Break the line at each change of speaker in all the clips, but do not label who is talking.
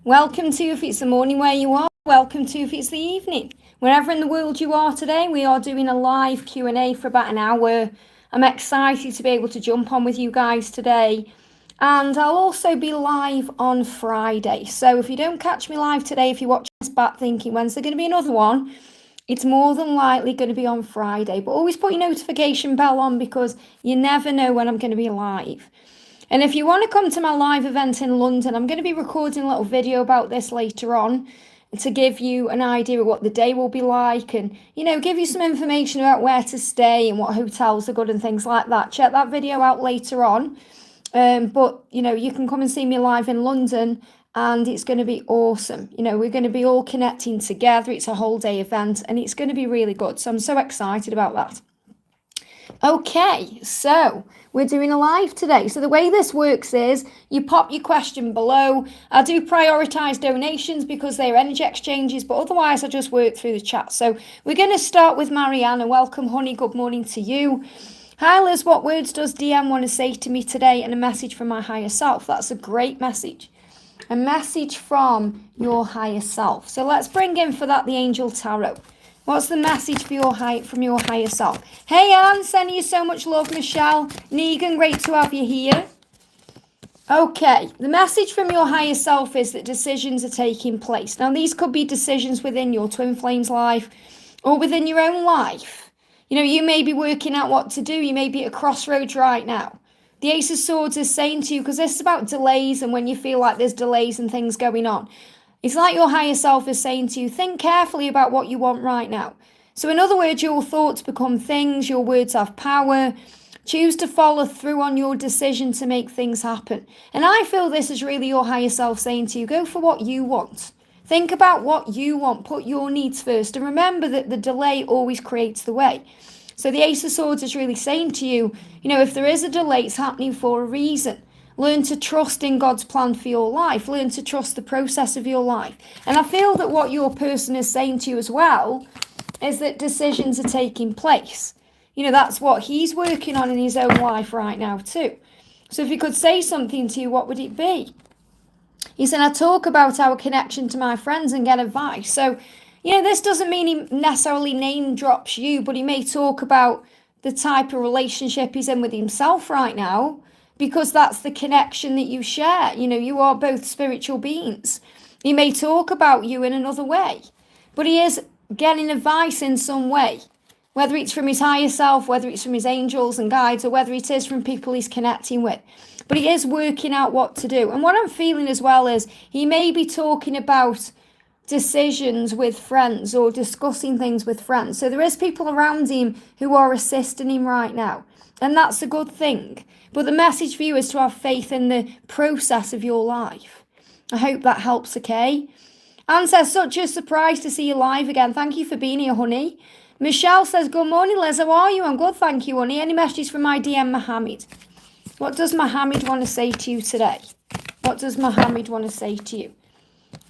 Welcome to if it's the morning where you are. Welcome to if it's the evening. Wherever in the world you are today, we are doing a live Q&A for about an hour. I'm excited to be able to jump on with you guys today. And I'll also be live on Friday. So if you don't catch me live today, if you're watching this back thinking, when's there going to be another one? It's more than likely going to be on Friday. But always put your notification bell on because you never know when I'm going to be live. And if you want to come to my live event in London, I'm going to be recording a little video about this later on to give you an idea of what the day will be like and, give you some information about where to stay and what hotels are good and things like that. Check that video out later on. But, you can come and see me live in London and it's going to be awesome. We're going to be all connecting together. It's a whole day event and it's going to be really good. So I'm so excited about that. Okay, so we're doing a live today. So the way this works is you pop your question below. I do prioritise donations because they're energy exchanges, but otherwise I just work through the chat. So we're going to start with Mariana. Welcome, honey. Good morning to you. Hi, Liz. What words does DM want to say to me today? And a message from my higher self. That's a great message. A message from your higher self. So let's bring in for that the Angel Tarot. What's the message for from your higher self? Hey, Anne, sending you so much love. Michelle, Negan, great to have you here. Okay, the message from your higher self is that decisions are taking place. Now, these could be decisions within your twin flames life or within your own life. You may be working out what to do. You may be at a crossroads right now. The Ace of Swords is saying to you, because this is about delays and when you feel like there's delays and things going on. It's like your higher self is saying to you, think carefully about what you want right now. So in other words, your thoughts become things, your words have power. Choose to follow through on your decision to make things happen. And I feel this is really your higher self saying to you, go for what you want. Think about what you want, put your needs first. And remember that the delay always creates the way. So the Ace of Swords is really saying to you, if there is a delay, it's happening for a reason. Learn to trust in God's plan for your life. Learn to trust the process of your life. And I feel that what your person is saying to you as well is that decisions are taking place. That's what he's working on in his own life right now too. So if he could say something to you, what would it be? He said, I talk about our connection to my friends and get advice. So, this doesn't mean he necessarily name drops you, but he may talk about the type of relationship he's in with himself right now. Because that's the connection that you share. You are both spiritual beings. He may talk about you in another way, but he is getting advice in some way, whether it's from his higher self, whether it's from his angels and guides, or whether it is from people he's connecting with. But he is working out what to do. And what I'm feeling as well is he may be talking about decisions with friends or discussing things with friends. So there is people around him who are assisting him right now. And that's a good thing. But the message for you is to have faith in the process of your life. I hope that helps, okay? Anne says, such a surprise to see you live again. Thank you for being here, honey. Michelle says, good morning, Liz. How are you? I'm good, thank you, honey. Any messages from my DM, Mohammed? What does Mohammed want to say to you today? What does Mohammed want to say to you?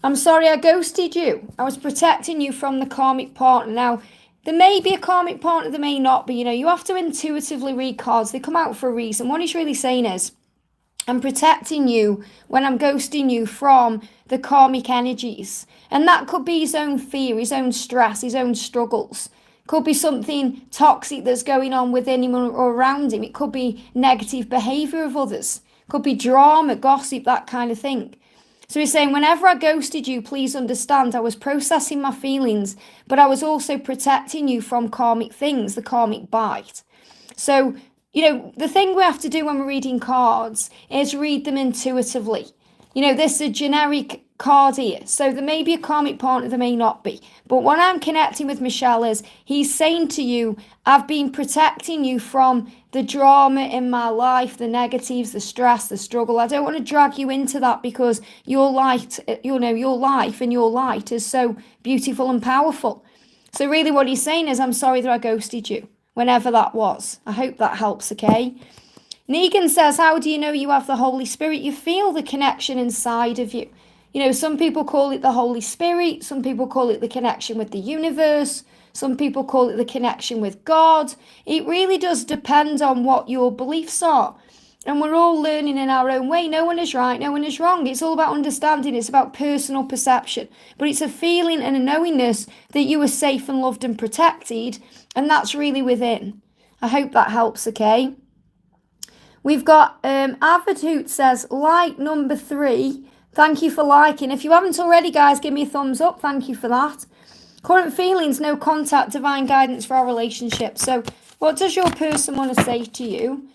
I'm sorry I ghosted you. I was protecting you from the karmic partner. Now, there may be a karmic partner, there may not be. You have to intuitively read cards. They come out for a reason. What he's really saying is, I'm protecting you when I'm ghosting you from the karmic energies. And that could be his own fear, his own stress, his own struggles. Could be something toxic that's going on within him or around him. It could be negative behaviour of others. Could be drama, gossip, that kind of thing. So he's saying, whenever I ghosted you, please understand I was processing my feelings, but I was also protecting you from karmic things, the karmic bite. So, the thing we have to do when we're reading cards is read them intuitively. This is a generic card here. So there may be a karmic partner, there may not be. But what I'm connecting with Michelle is, he's saying to you, I've been protecting you from the drama in my life, the negatives, the stress, the struggle. I don't want to drag you into that because your light, your life and your light is so beautiful and powerful. So really what he's saying is, I'm sorry that I ghosted you, whenever that was. I hope that helps, okay? Negan says, how do you know you have the Holy Spirit? You feel the connection inside of you. Some people call it the Holy Spirit. Some people call it the connection with the universe. Some people call it the connection with God. It really does depend on what your beliefs are. And we're all learning in our own way. No one is right, no one is wrong. It's all about understanding. It's about personal perception. But it's a feeling and a knowingness that you are safe and loved and protected. And that's really within. I hope that helps, okay? We've got Avidhoot says, like number 3. Thank you for liking. If you haven't already, guys, give me a thumbs up. Thank you for that. Current feelings, no contact, divine guidance for our relationship. So what does your person want to say to you?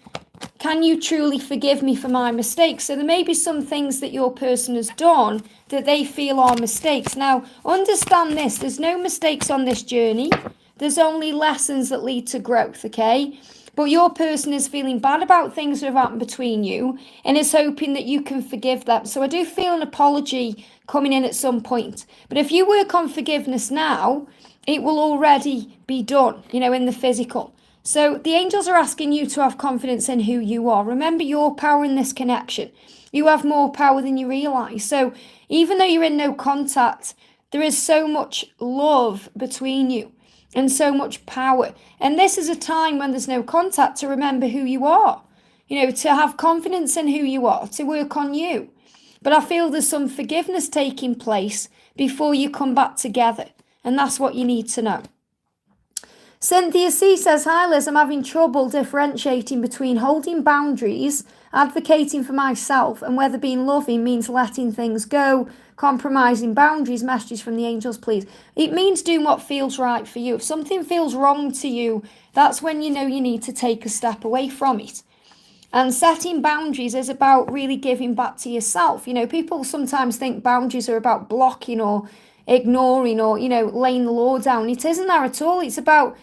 Can you truly forgive me for my mistakes? So there may be some things that your person has done that they feel are mistakes. Now, understand this. There's no mistakes on this journey. There's only lessons that lead to growth, okay? But your person is feeling bad about things that have happened between you and is hoping that you can forgive them. So I do feel an apology coming in at some point. But if you work on forgiveness now, it will already be done, in the physical. So the angels are asking you to have confidence in who you are. Remember your power in this connection. You have more power than you realise. So even though you're in no contact, there is so much love between you and so much power. And this is a time when there's no contact to remember who you are. To have confidence in who you are, to work on you. But I feel there's some forgiveness taking place before you come back together. And that's what you need to know. Cynthia C says, hi Liz, I'm having trouble differentiating between holding boundaries, advocating for myself, and whether being loving means letting things go, compromising boundaries. Messages from the angels, please. It means doing what feels right for you. If something feels wrong to you, that's when you know you need to take a step away from it. And setting boundaries is about really giving back to yourself. People sometimes think boundaries are about blocking or ignoring or, laying the law down. It isn't that at all. It's about,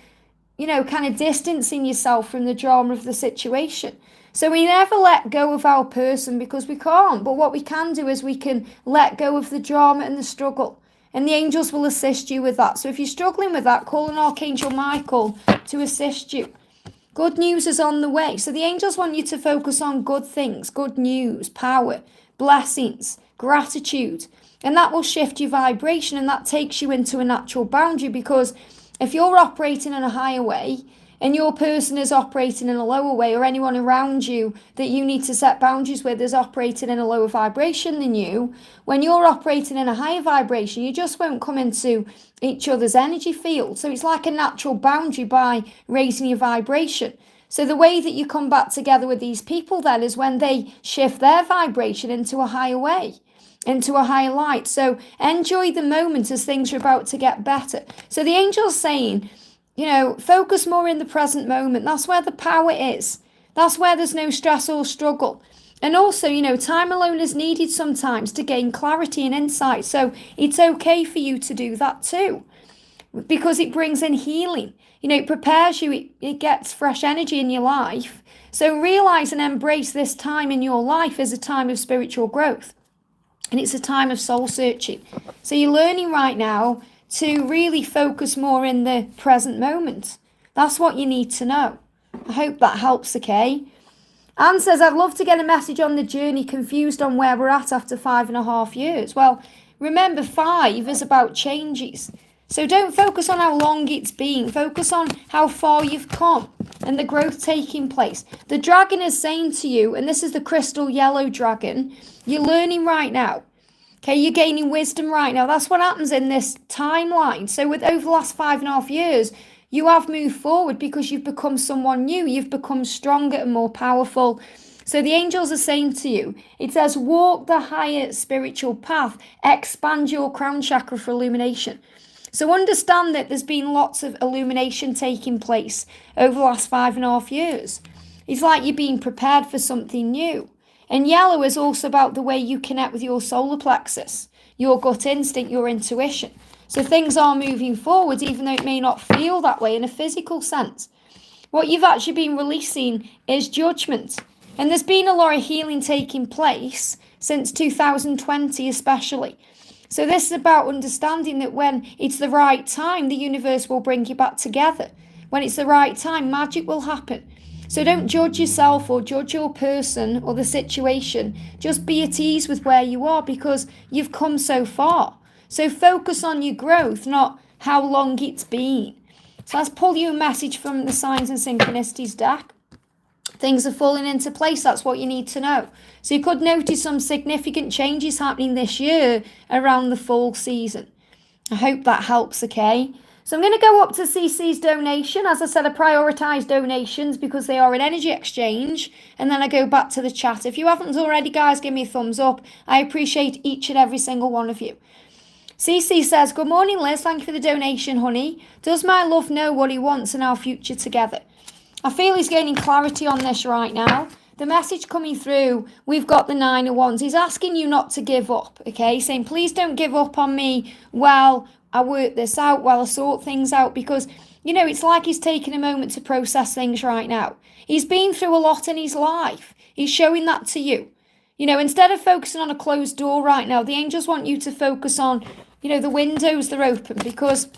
kind of distancing yourself from the drama of the situation. So we never let go of our person because we can't. But what we can do is we can let go of the drama and the struggle. And the angels will assist you with that. So if you're struggling with that, call on Archangel Michael to assist you. Good news is on the way. So the angels want you to focus on good things, good news, power, blessings, gratitude. And that will shift your vibration and that takes you into a natural boundary, because if you're operating in a higher way and your person is operating in a lower way, or anyone around you that you need to set boundaries with is operating in a lower vibration than you, when you're operating in a higher vibration, you just won't come into each other's energy field. So it's like a natural boundary by raising your vibration. So the way that you come back together with these people then is when they shift their vibration into a higher way, into a higher light. So enjoy the moment as things are about to get better. So the angel's saying, focus more in the present moment. That's where the power is. That's where there's no stress or struggle. And also, time alone is needed sometimes to gain clarity and insight. So it's okay for you to do that too, because it brings in healing. It prepares you. It gets fresh energy in your life. So realize and embrace this time in your life as a time of spiritual growth. And it's a time of soul searching. So you're learning right now to really focus more in the present moment. That's what you need to know. I hope that helps, okay? Anne says, I'd love to get a message on the journey, confused on where we're at after 5.5 years. Well, remember 5 is about changes. So don't focus on how long it's been. Focus on how far you've come and the growth taking place. The dragon is saying to you, and this is the crystal yellow dragon, you're learning right now. Okay, you're gaining wisdom right now. That's what happens in this timeline. So over the last 5.5 years, you have moved forward because you've become someone new. You've become stronger and more powerful. So the angels are saying to you, it says, walk the higher spiritual path, expand your crown chakra for illumination. So understand that there's been lots of illumination taking place over the last 5.5 years. It's like you're being prepared for something new. And yellow is also about the way you connect with your solar plexus, your gut instinct, your intuition. So things are moving forward, even though it may not feel that way in a physical sense. What you've actually been releasing is judgment. And there's been a lot of healing taking place since 2020 especially. So this is about understanding that when it's the right time, the universe will bring you back together. When it's the right time, magic will happen. So don't judge yourself or judge your person or the situation. Just be at ease with where you are because you've come so far. So focus on your growth, not how long it's been. So let's pull you a message from the Signs and Synchronicities deck. Things are falling into place. That's what you need to know. So you could notice some significant changes happening this year around the fall season. I hope that helps, okay? So I'm going to go up to CC's donation. As I said, I prioritise donations because they are an energy exchange. And then I go back to the chat. If you haven't already, guys, give me a thumbs up. I appreciate each and every single one of you. CC says, good morning, Liz. Thank you for the donation, honey. Does my love know what he wants in our future together? I feel he's gaining clarity on this right now. The message coming through, we've got the Nine of Wands. He's asking you not to give up, okay? Saying, please don't give up on me while I work this out, while I sort things out. Because, you know, it's like he's taking a moment to process things right now. He's been through a lot in his life. He's showing that to you. You know, instead of focusing on a closed door right now, the angels want you to focus on, you know, the windows that are open. Because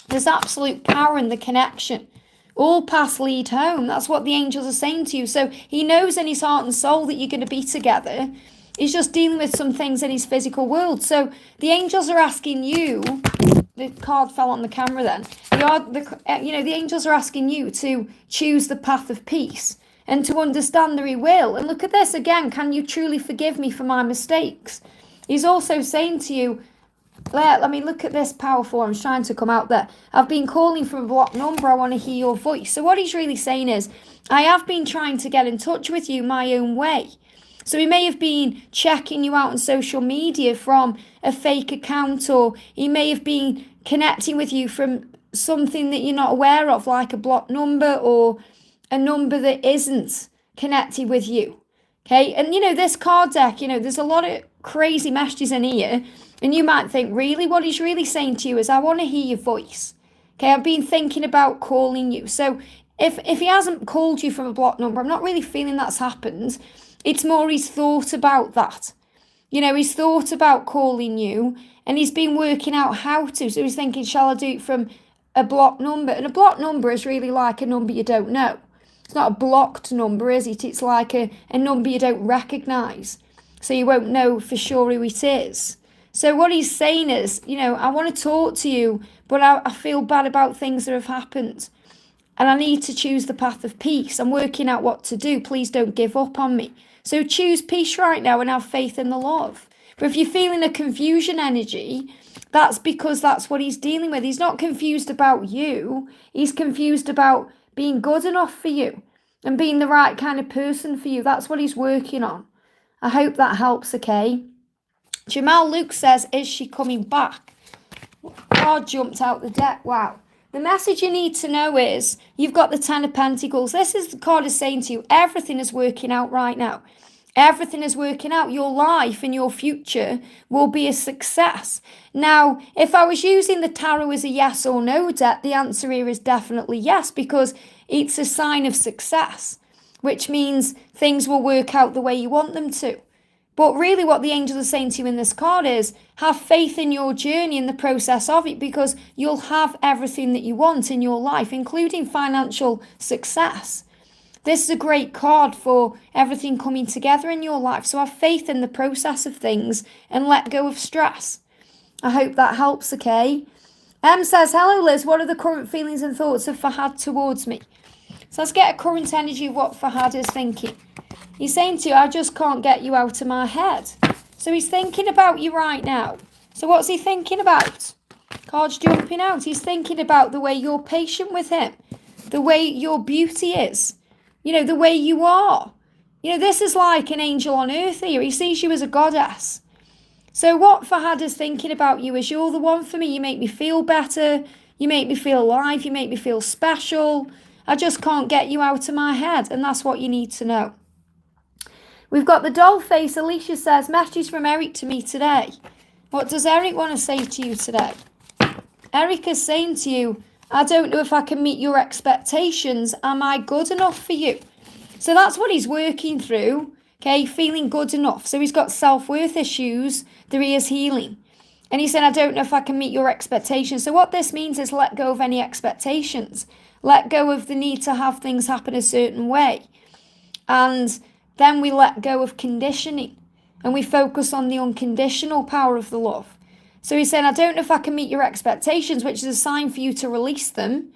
there's absolute power in the connection. All paths lead home. That's what the angels are saying to you. So he knows in his heart and soul that you're going to be together. He's just dealing with some things in his physical world. So the angels are asking you, the card fell on the camera then. The angels are asking you to choose the path of peace and to understand that he will. And look at this again. Can you truly forgive me for my mistakes? He's also saying to you, let me look at this powerful. I'm trying to come out there. I've been calling from a blocked number. I want to hear your voice. So what he's really saying is, I have been trying to get in touch with you my own way. So he may have been checking you out on social media from a fake account, or he may have been connecting with you from something that you're not aware of, like a blocked number or a number that isn't connected with you. Okay, and you know, this card deck, you know, there's a lot of crazy messages in here. And you might think, really, what he's really saying to you is, I want to hear your voice. Okay, I've been thinking about calling you. So if he hasn't called you from a blocked number, I'm not really feeling that's happened. It's more he's thought about that. You know, he's thought about calling you and he's been working out how to. So he's thinking, shall I do it from a blocked number? And a blocked number is really like a number you don't know. It's not a blocked number, is it? It's like a number you don't recognise. So you won't know for sure who it is. So what he's saying is, you know, I want to talk to you, but I feel bad about things that have happened. And I need to choose the path of peace. I'm working out what to do. Please don't give up on me. So choose peace right now and have faith in the love. But if you're feeling a confusion energy, that's because that's what he's dealing with. He's not confused about you. He's confused about being good enough for you and being the right kind of person for you. That's what he's working on. I hope that helps, okay? Jamal Luke says, is she coming back? God jumped out the deck. Wow. The message you need to know is, you've got the Ten of Pentacles. This is the card is saying to you, everything is working out right now. Everything is working out. Your life and your future will be a success. Now, if I was using the tarot as a yes or no deck, the answer here is definitely yes, because it's a sign of success, which means things will work out the way you want them to. But really what the angels are saying to you in this card is, have faith in your journey and the process of it, because you'll have everything that you want in your life, including financial success. This is a great card for everything coming together in your life. So have faith in the process of things and let go of stress. I hope that helps, okay? Says, hello Liz, what are the current feelings and thoughts of Fahad towards me? So let's get a current energy of what Fahad is thinking. He's saying to you, I just can't get you out of my head. So he's thinking about you right now. So what's he thinking about? Cards jumping out. He's thinking about the way you're patient with him. The way your beauty is. You know, the way you are. You know, this is like an angel on earth here. He sees you as a goddess. So what Fahad is thinking about you is, you're the one for me. You make me feel better. You make me feel alive. You make me feel special. I just can't get you out of my head. And that's what you need to know. We've got the doll face. Alicia says, message from Eric to me today. What does Eric want to say to you today? Eric is saying to you, I don't know if I can meet your expectations. Am I good enough for you? So that's what he's working through. Okay, feeling good enough. So he's got self-worth issues that he is healing. And he said, I don't know if I can meet your expectations. So what this means is, let go of any expectations. Let go of the need to have things happen a certain way. And then we let go of conditioning and we focus on the unconditional power of the love. So he's saying, I don't know if I can meet your expectations, which is a sign for you to release them.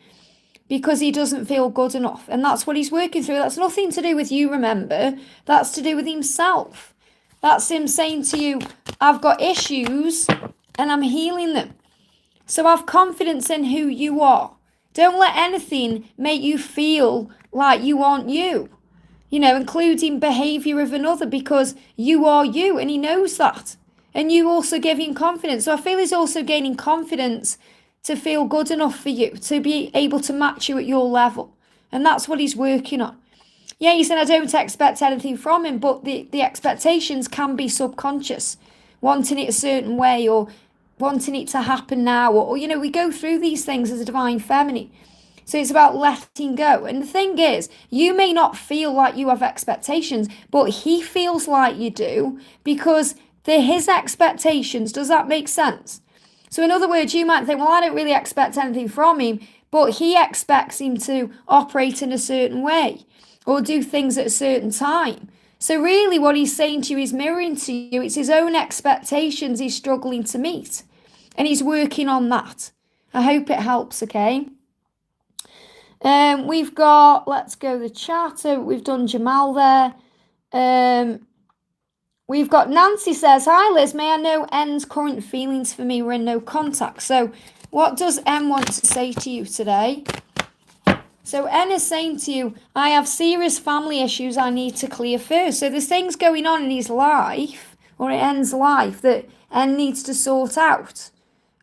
because he doesn't feel good enough. And that's what he's working through. That's nothing to do with you, remember. That's to do with himself. That's him saying to you, I've got issues and I'm healing them. So have confidence in who you are. Don't let anything make you feel like you aren't you. You know, including behaviour of another, because you are you and he knows that. And you also give him confidence. So I feel he's also gaining confidence to feel good enough for you, to be able to match you at your level. And that's what he's working on. Yeah, he said, I don't expect anything from him, but the expectations can be subconscious, wanting it a certain way or wanting it to happen now. Or you know, we go through these things as a divine feminine. So it's about letting go. And the thing is, you may not feel like you have expectations, but he feels like you do because they're his expectations. Does that make sense? So in other words, you might think, well, I don't really expect anything from him, but he expects him to operate in a certain way or do things at a certain time. So really what he's saying to you is mirroring to you. It's his own expectations he's struggling to meet. And he's working on that. I hope it helps, okay? We've got, let's go the chat. So we've done Jamal there. We've got Nancy says, hi Liz, may I know N's current feelings for me? We're in no contact. So what does N want to say to you today? So N is saying to you, I have serious family issues I need to clear first. So there's things going on in his life, or in N's life, that N needs to sort out.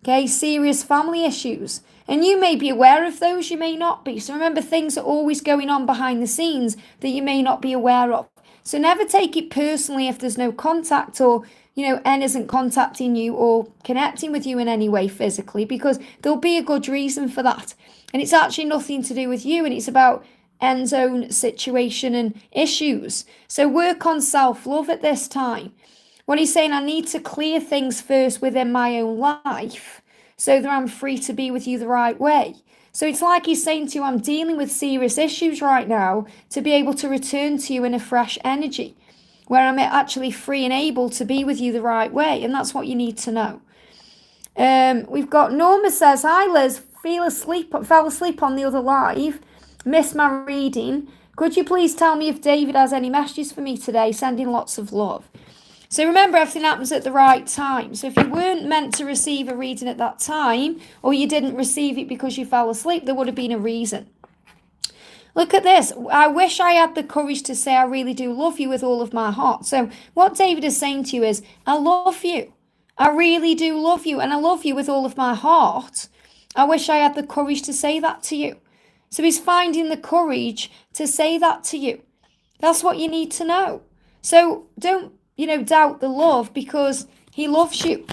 Okay, serious family issues. And you may be aware of those, you may not be. So remember, things are always going on behind the scenes that you may not be aware of. So never take it personally if there's no contact or, you know, N isn't contacting you or connecting with you in any way physically, because there'll be a good reason for that. And it's actually nothing to do with you, and it's about N's own situation and issues. So work on self-love at this time. What he's saying, I need to clear things first within my own life so that I'm free to be with you the right way. So it's like he's saying to you, I'm dealing with serious issues right now to be able to return to you in a fresh energy where I'm actually free and able to be with you the right way. And that's what you need to know. We've got Norma says, hi Liz, fell asleep on the other live, missed my reading. Could you please tell me if David has any messages for me today? Sending lots of love. So remember, everything happens at the right time. So if you weren't meant to receive a reading at that time, or you didn't receive it because you fell asleep, there would have been a reason. Look at this. I wish I had the courage to say I really do love you with all of my heart. So what David is saying to you is, I love you. I really do love you, and I love you with all of my heart. I wish I had the courage to say that to you. So he's finding the courage to say that to you. That's what you need to know. So don't, doubt the love, because he loves you.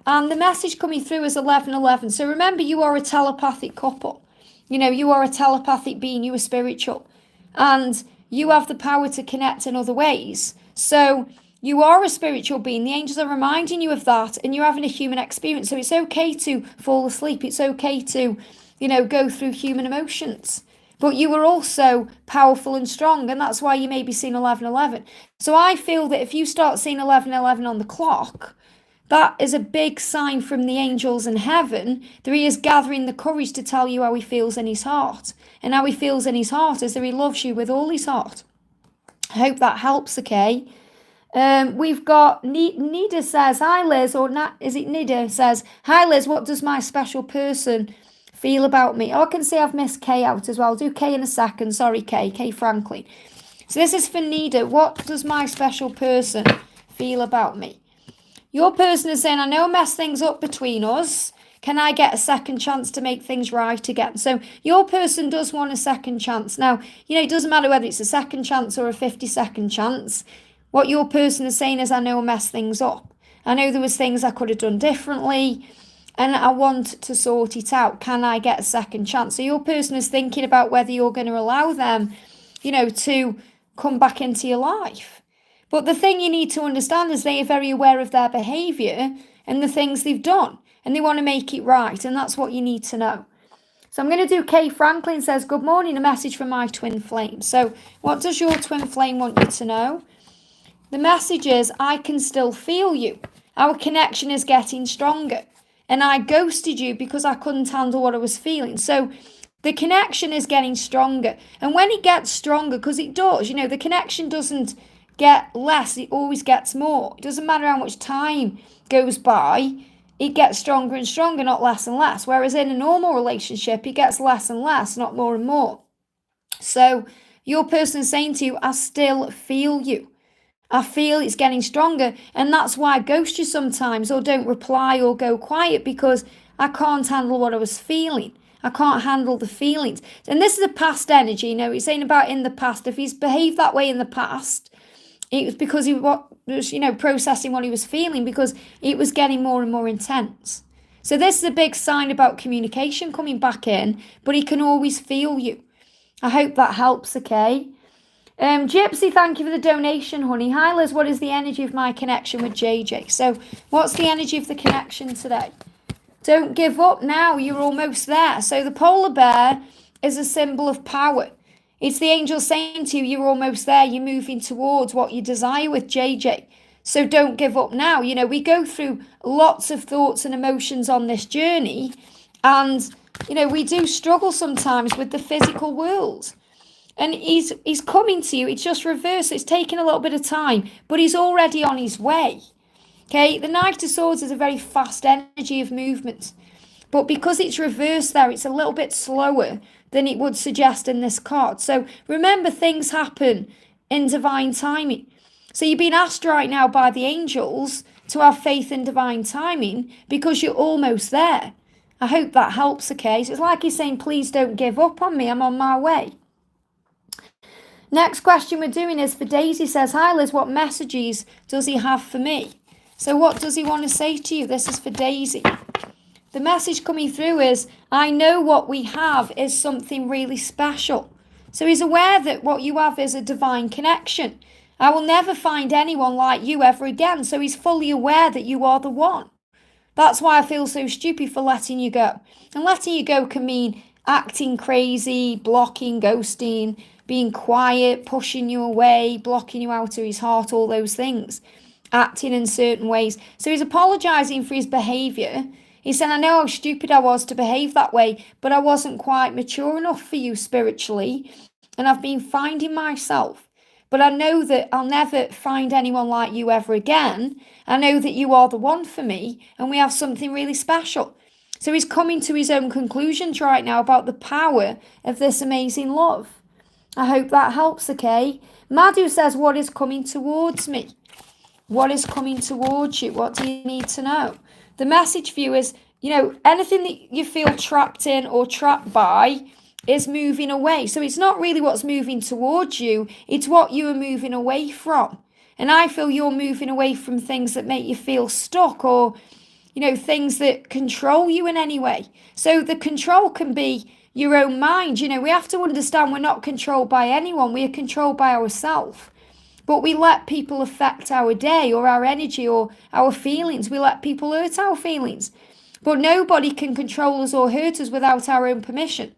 And the message coming through is 1111. So remember, you are a telepathic couple. You are a telepathic being, you are spiritual. And you have the power to connect in other ways. So you are a spiritual being. The angels are reminding you of that, and you're having a human experience. So it's okay to fall asleep. It's okay to, go through human emotions. But you are also powerful and strong, and that's why you may be seeing 1111. So I feel that if you start seeing 1111 on the clock, that is a big sign from the angels in heaven that he is gathering the courage to tell you how he feels in his heart. And how he feels in his heart is that he loves you with all his heart. I hope that helps, okay? We've got Nita says, hi Liz, or is it Nita says, hi Liz, what does my special person feel about me? Oh, I can see I've missed Kay out as well. I'll do Kay in a second. Sorry, Kay Franklin. So this is for Nita. What does my special person feel about me? Your person is saying, I know I messed things up between us. Can I get a second chance to make things right again? So your person does want a second chance. Now, it doesn't matter whether it's a second chance or a 50-second chance. What your person is saying is, I know I messed things up. I know there was things I could have done differently, and I want to sort it out. Can I get a second chance? So your person is thinking about whether you're going to allow them, to come back into your life. But the thing you need to understand is they are very aware of their behaviour and the things they've done, and they want to make it right, and that's what you need to know. So I'm going to do Kay Franklin says, good morning, a message from my twin flame. So what does your twin flame want you to know? The message is, I can still feel you. Our connection is getting stronger. And I ghosted you because I couldn't handle what I was feeling. So The connection is getting stronger. And when it gets stronger, because it does, the connection doesn't get less, it always gets more. It doesn't matter how much time goes by, it gets stronger and stronger, not less and less. Whereas in a normal relationship, it gets less and less, not more and more. So your person is saying to you, I still feel you. I feel it's getting stronger. And that's why I ghost you sometimes, or don't reply, or go quiet, because I can't handle what I was feeling. I can't handle the feelings. And this is a past energy. He's saying about in the past. If he's behaved that way in the past, it was because he was, processing what he was feeling, because it was getting more and more intense. So this is a big sign about communication coming back in, but he can always feel you. I hope that helps, okay? Gypsy, thank you for the donation, honey. Hi, Liz, what is the energy of my connection with JJ? So what's the energy of the connection today? Don't give up now, you're almost there. So the polar bear is a symbol of power. It's the angel saying to you, you're almost there, you're moving towards what you desire with JJ. So don't give up now. We go through lots of thoughts and emotions on this journey, and, we do struggle sometimes with the physical world. And he's coming to you. It's just reversed. It's taking a little bit of time, but he's already on his way. Okay, the Knight of Swords is a very fast energy of movement. But because it's reversed there, it's a little bit slower than it would suggest in this card. So remember, things happen in divine timing. So you're being asked right now by the angels to have faith in divine timing, because you're almost there. I hope that helps, okay? So it's like he's saying, please don't give up on me. I'm on my way. Next question we're doing is for Daisy. Says, hi Liz, what messages does he have for me? So what does he want to say to you? This is for Daisy. The message coming through is, I know what we have is something really special. So he's aware that what you have is a divine connection. I will never find anyone like you ever again. So he's fully aware that you are the one. That's why I feel so stupid for letting you go. And letting you go can mean acting crazy, blocking, ghosting, being quiet, pushing you away, blocking you out of his heart, all those things. Acting in certain ways. So he's apologising for his behaviour. He said, I know how stupid I was to behave that way, but I wasn't quite mature enough for you spiritually, and I've been finding myself. But I know that I'll never find anyone like you ever again. I know that you are the one for me, and we have something really special. So he's coming to his own conclusions right now about the power of this amazing love. I hope that helps, okay? Madu says, what is coming towards me? What is coming towards you? What do you need to know? The message for you is, anything that you feel trapped in or trapped by is moving away. So it's not really what's moving towards you. It's what you are moving away from. And I feel you're moving away from things that make you feel stuck, or, things that control you in any way. So the control can be your own mind. We have to understand we're not controlled by anyone. We are controlled by ourselves. But we let people affect our day or our energy or our feelings. We let people hurt our feelings. But nobody can control us or hurt us without our own permission.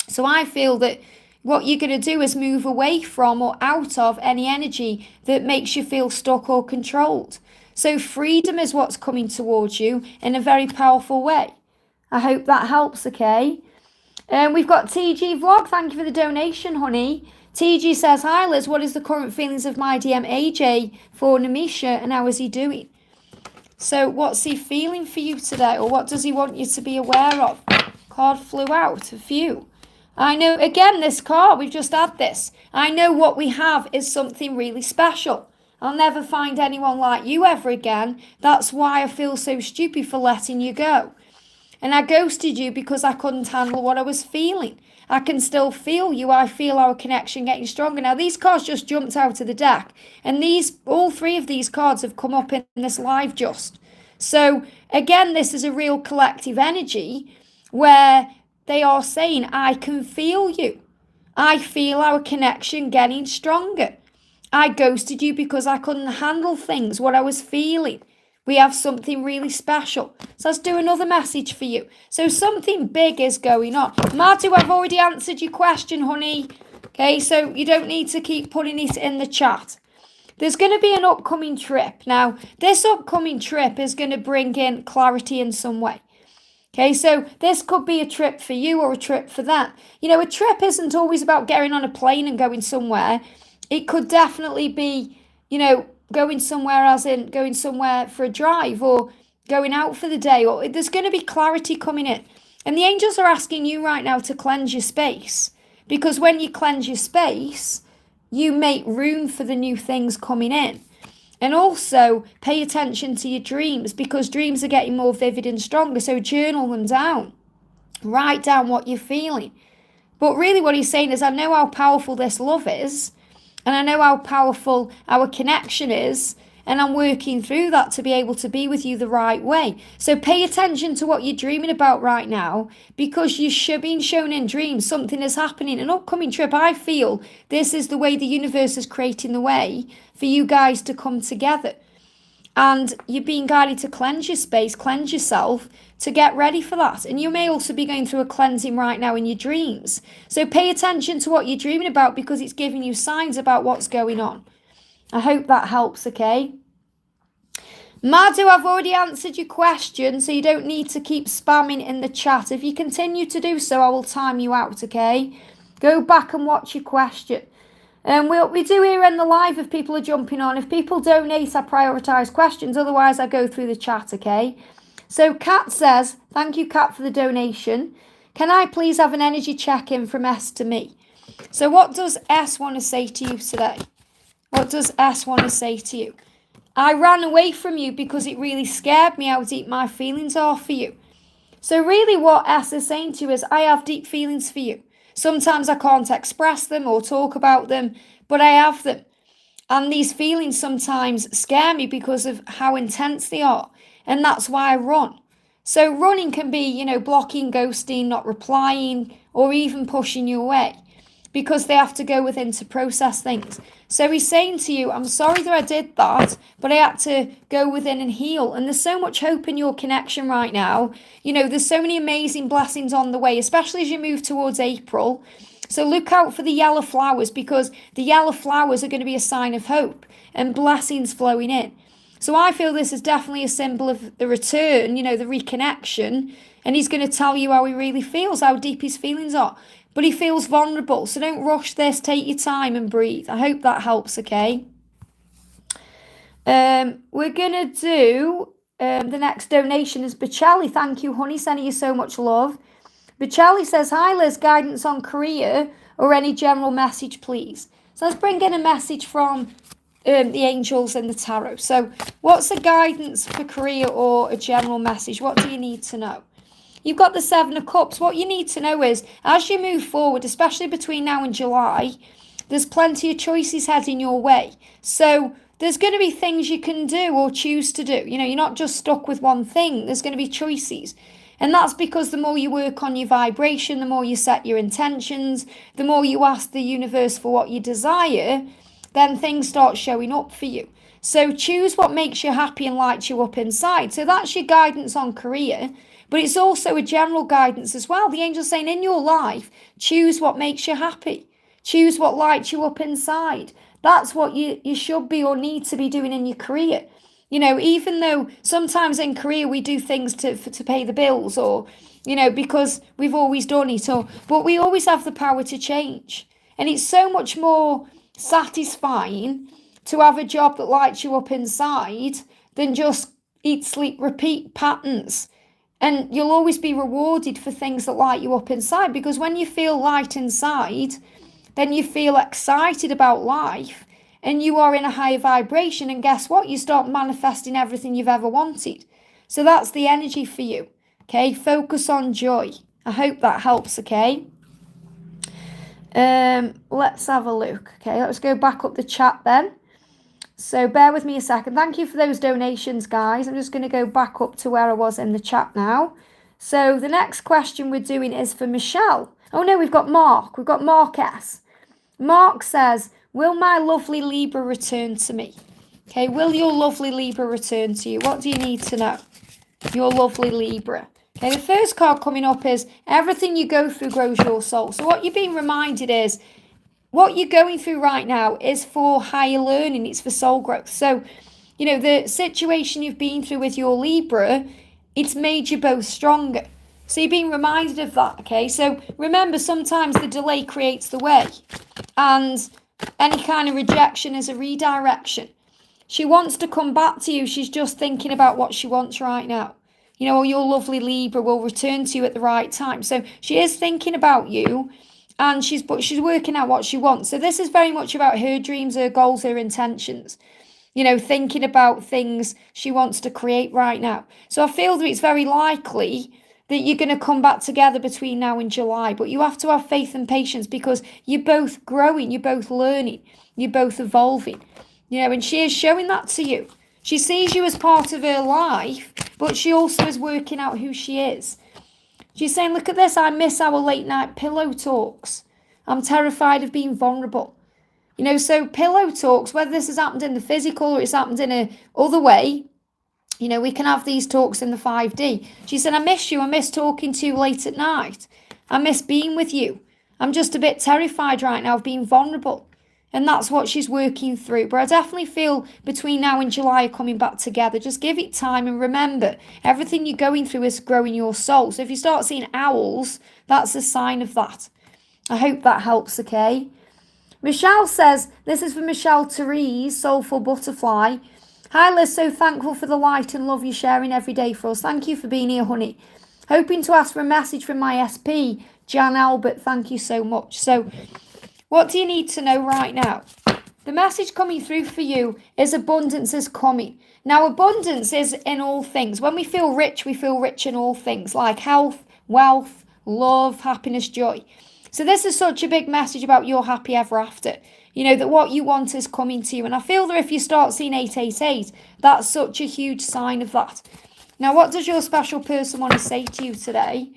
So I feel that what you're going to do is move away from or out of any energy that makes you feel stuck or controlled. So freedom is what's coming towards you in a very powerful way. I hope that helps, okay? We've got TG Vlog. Thank you for the donation, honey. TG says, hi Liz, what is the current feelings of my DM AJ for Namisha, and how is he doing? So what's he feeling for you today, or what does he want you to be aware of? Card flew out, a few. I know, again, this card, we've just had this. I know what we have is something really special. I'll never find anyone like you ever again. That's why I feel so stupid for letting you go. And I ghosted you because I couldn't handle what I was feeling. I can still feel you. I feel our connection getting stronger. Now, these cards just jumped out of the deck. And all three of these cards have come up in this live just. So, again, this is a real collective energy where they are saying, I can feel you. I feel our connection getting stronger. I ghosted you because I couldn't handle things, what I was feeling. We have something really special. So let's do another message for you. So something big is going on. Madu, I've already answered your question, honey. Okay, so you don't need to keep putting it in the chat. There's going to be an upcoming trip. Now, this upcoming trip is going to bring in clarity in some way. Okay, so this could be a trip for you or a trip for that. You know, a trip isn't always about getting on a plane and going somewhere. It could definitely be, you know, going somewhere as in going somewhere for a drive or going out for the day, or there's going to be clarity coming in. And the angels are asking you right now to cleanse your space, because when you cleanse your space, you make room for the new things coming in. And also pay attention to your dreams, because dreams are getting more vivid and stronger. So journal them down. Write down what you're feeling. But really what he's saying is, I know how powerful this love is, and I know how powerful our connection is, and I'm working through that to be able to be with you the right way. So pay attention to what you're dreaming about right now, because you're being shown in dreams something is happening. An upcoming trip, I feel this is the way the universe is creating the way for you guys to come together. And you're being guided to cleanse your space, cleanse yourself, to get ready for that. And you may also be going through a cleansing right now in your dreams. So pay attention to what you're dreaming about, because it's giving you signs about what's going on. I hope that helps, okay? Madu, I've already answered your question, so you don't need to keep spamming in the chat. If you continue to do so, I will time you out, okay? Go back and watch your question. We do here in the live if people are jumping on. If people donate, I prioritise questions. Otherwise, I go through the chat, okay? So Kat says, thank you, Kat, for the donation. Can I please have an energy check-in from S to me? So what does S want to say to you today? What does S want to say to you? I ran away from you because it really scared me how deep my feelings are for you. So really what S is saying to you is, I have deep feelings for you. Sometimes I can't express them or talk about them, but I have them. And these feelings sometimes scare me because of how intense they are. And that's why I run. So running can be, you know, blocking, ghosting, not replying, or even pushing you away, because they have to go within to process things. So he's saying to you, I'm sorry that I did that, but I had to go within and heal. And there's so much hope in your connection right now. You know, there's so many amazing blessings on the way, especially as you move towards April. So look out for the yellow flowers, because the yellow flowers are going to be a sign of hope and blessings flowing in. So I feel this is definitely a symbol of the return, you know, the reconnection. And he's going to tell you how he really feels, how deep his feelings are. But he feels vulnerable, so don't rush this. Take your time and breathe. I hope that helps, okay? We're going to do the next donation is Bichelli. Thank you, honey, sending you so much love. Bichelli says, hi, Liz, guidance on career or any general message, please. So let's bring in a message from the angels and the tarot. So what's the guidance for career or a general message? What do you need to know? You've got the Seven of Cups. What you need to know is, as you move forward, especially between now and July, there's plenty of choices heading your way. So there's going to be things you can do or choose to do. You know, you're not just stuck with one thing. There's going to be choices. And that's because the more you work on your vibration, the more you set your intentions, the more you ask the universe for what you desire, then things start showing up for you. So choose what makes you happy and lights you up inside. So that's your guidance on career. But it's also a general guidance as well. The angel's saying in your life, choose what makes you happy. Choose what lights you up inside. That's what you should be or need to be doing in your career. You know, even though sometimes in career we do things to pay the bills, or, you know, because we've always done it, but we always have the power to change. And it's so much more satisfying to have a job that lights you up inside than just eat, sleep, repeat patterns. And you'll always be rewarded for things that light you up inside, because when you feel light inside, then you feel excited about life and you are in a higher vibration. And guess what? You start manifesting everything you've ever wanted. So that's the energy for you. Okay, focus on joy. I hope that helps, okay? Let's have a look. Okay, let's go back up the chat then. So bear with me a second. Thank you for those donations, guys. I'm just going to go back up to where I was in the chat now. So the next question we're doing is for Michelle. Oh no, we've got Mark. We've got Mark S. Mark says, will my lovely Libra return to me? Okay, will your lovely Libra return to you? What do you need to know? Your lovely Libra. Okay, the first card coming up is everything you go through grows your soul. So what you're being reminded is, what you're going through right now is for higher learning. It's for soul growth. So, you know, the situation you've been through with your Libra, it's made you both stronger. So you're being reminded of that, okay? So remember, sometimes the delay creates the way. And any kind of rejection is a redirection. She wants to come back to you. She's just thinking about what she wants right now. You know, your lovely Libra will return to you at the right time. So she is thinking about you, and she's working out what she wants. So this is very much about her dreams, her goals, her intentions. You know, thinking about things she wants to create right now. So I feel that it's very likely that you're going to come back together between now and July. But you have to have faith and patience, because you're both growing, you're both learning, you're both evolving. You know, and she is showing that to you. She sees you as part of her life, but she also is working out who she is. She's saying, look at this, I miss our late night pillow talks. I'm terrified of being vulnerable. You know, so pillow talks, whether this has happened in the physical or it's happened in a other way, you know, we can have these talks in the 5D. She said, I miss you. I miss talking to you late at night. I miss being with you. I'm just a bit terrified right now of being vulnerable. And that's what she's working through. But I definitely feel between now and July coming back together. Just give it time, and remember, everything you're going through is growing your soul. So if you start seeing owls, that's a sign of that. I hope that helps, okay? Michelle says, this is for Michelle Therese, Soulful Butterfly. Hi Liz, so thankful for the light and love you're sharing every day for us. Thank you for being here, honey. Hoping to ask for a message from my SP, Jan Albert. Thank you so much. So what do you need to know right now? The message coming through for you is abundance is coming. Now, abundance is in all things. When we feel rich in all things, like health, wealth, love, happiness, joy. So this is such a big message about your happy ever after. You know, that what you want is coming to you. And I feel that if you start seeing 888, that's such a huge sign of that. Now, what does your special person want to say to you today?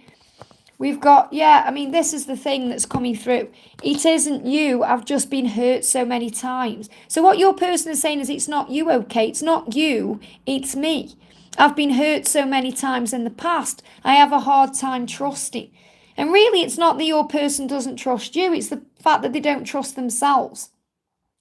We've got, this is the thing that's coming through. It isn't you. I've just been hurt so many times. So what your person is saying is, it's not you, okay? It's not you. It's me. I've been hurt so many times in the past. I have a hard time trusting. And really, it's not that your person doesn't trust you. It's the fact that they don't trust themselves,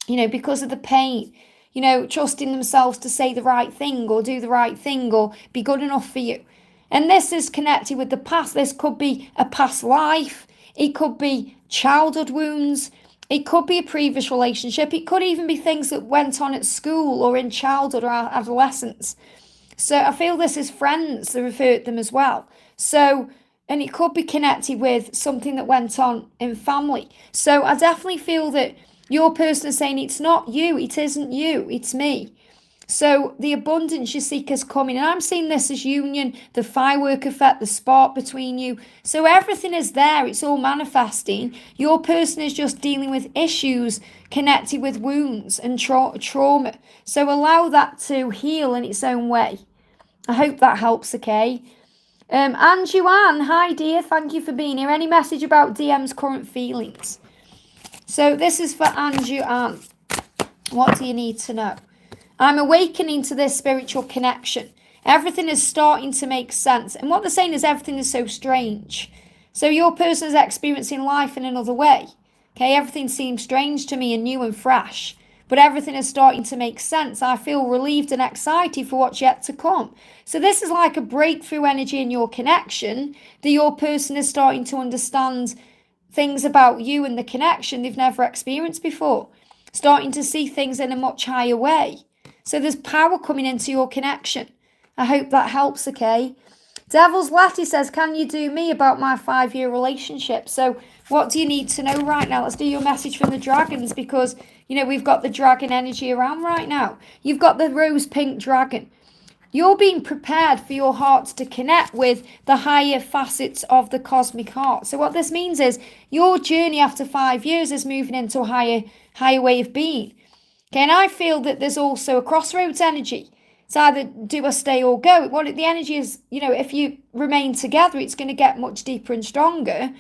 you know, because of the pain, you know, trusting themselves to say the right thing or do the right thing or be good enough for you. And this is connected with the past. This could be a past life. It could be childhood wounds. It could be a previous relationship. It could even be things that went on at school or in childhood or adolescence. So I feel this is friends that have hurt them as well. So, and it could be connected with something that went on in family. So I definitely feel that your person is saying, it's not you, it isn't you, it's me. So the abundance you seek is coming. And I'm seeing this as union, the firework effect, the spark between you. So everything is there, it's all manifesting. Your person is just dealing with issues connected with wounds and trauma. So allow that to heal in its own way. I hope that helps, okay? Anju Ann, hi dear, thank you for being here. Any message about DM's current feelings? So this is for Anju Ann. What do you need to know? I'm awakening to this spiritual connection. Everything is starting to make sense. And what they're saying is everything is so strange. So your person is experiencing life in another way. Okay, everything seems strange to me and new and fresh. But everything is starting to make sense. I feel relieved and excited for what's yet to come. So this is like a breakthrough energy in your connection, that your person is starting to understand things about you and the connection they've never experienced before. Starting to see things in a much higher way. So there's power coming into your connection. I hope that helps, okay? Devilslty says, can you do me about my 5-year relationship? So what do you need to know right now? Let's do your message from the dragons, because, you know, we've got the dragon energy around right now. You've got the rose pink dragon. You're being prepared for your heart to connect with the higher facets of the cosmic heart. So what this means is your journey after 5 years is moving into a higher way of being. Okay, and I feel that there's also a crossroads energy. It's either do or stay or go. What the energy is, you know, if you remain together, it's going to get much deeper and stronger.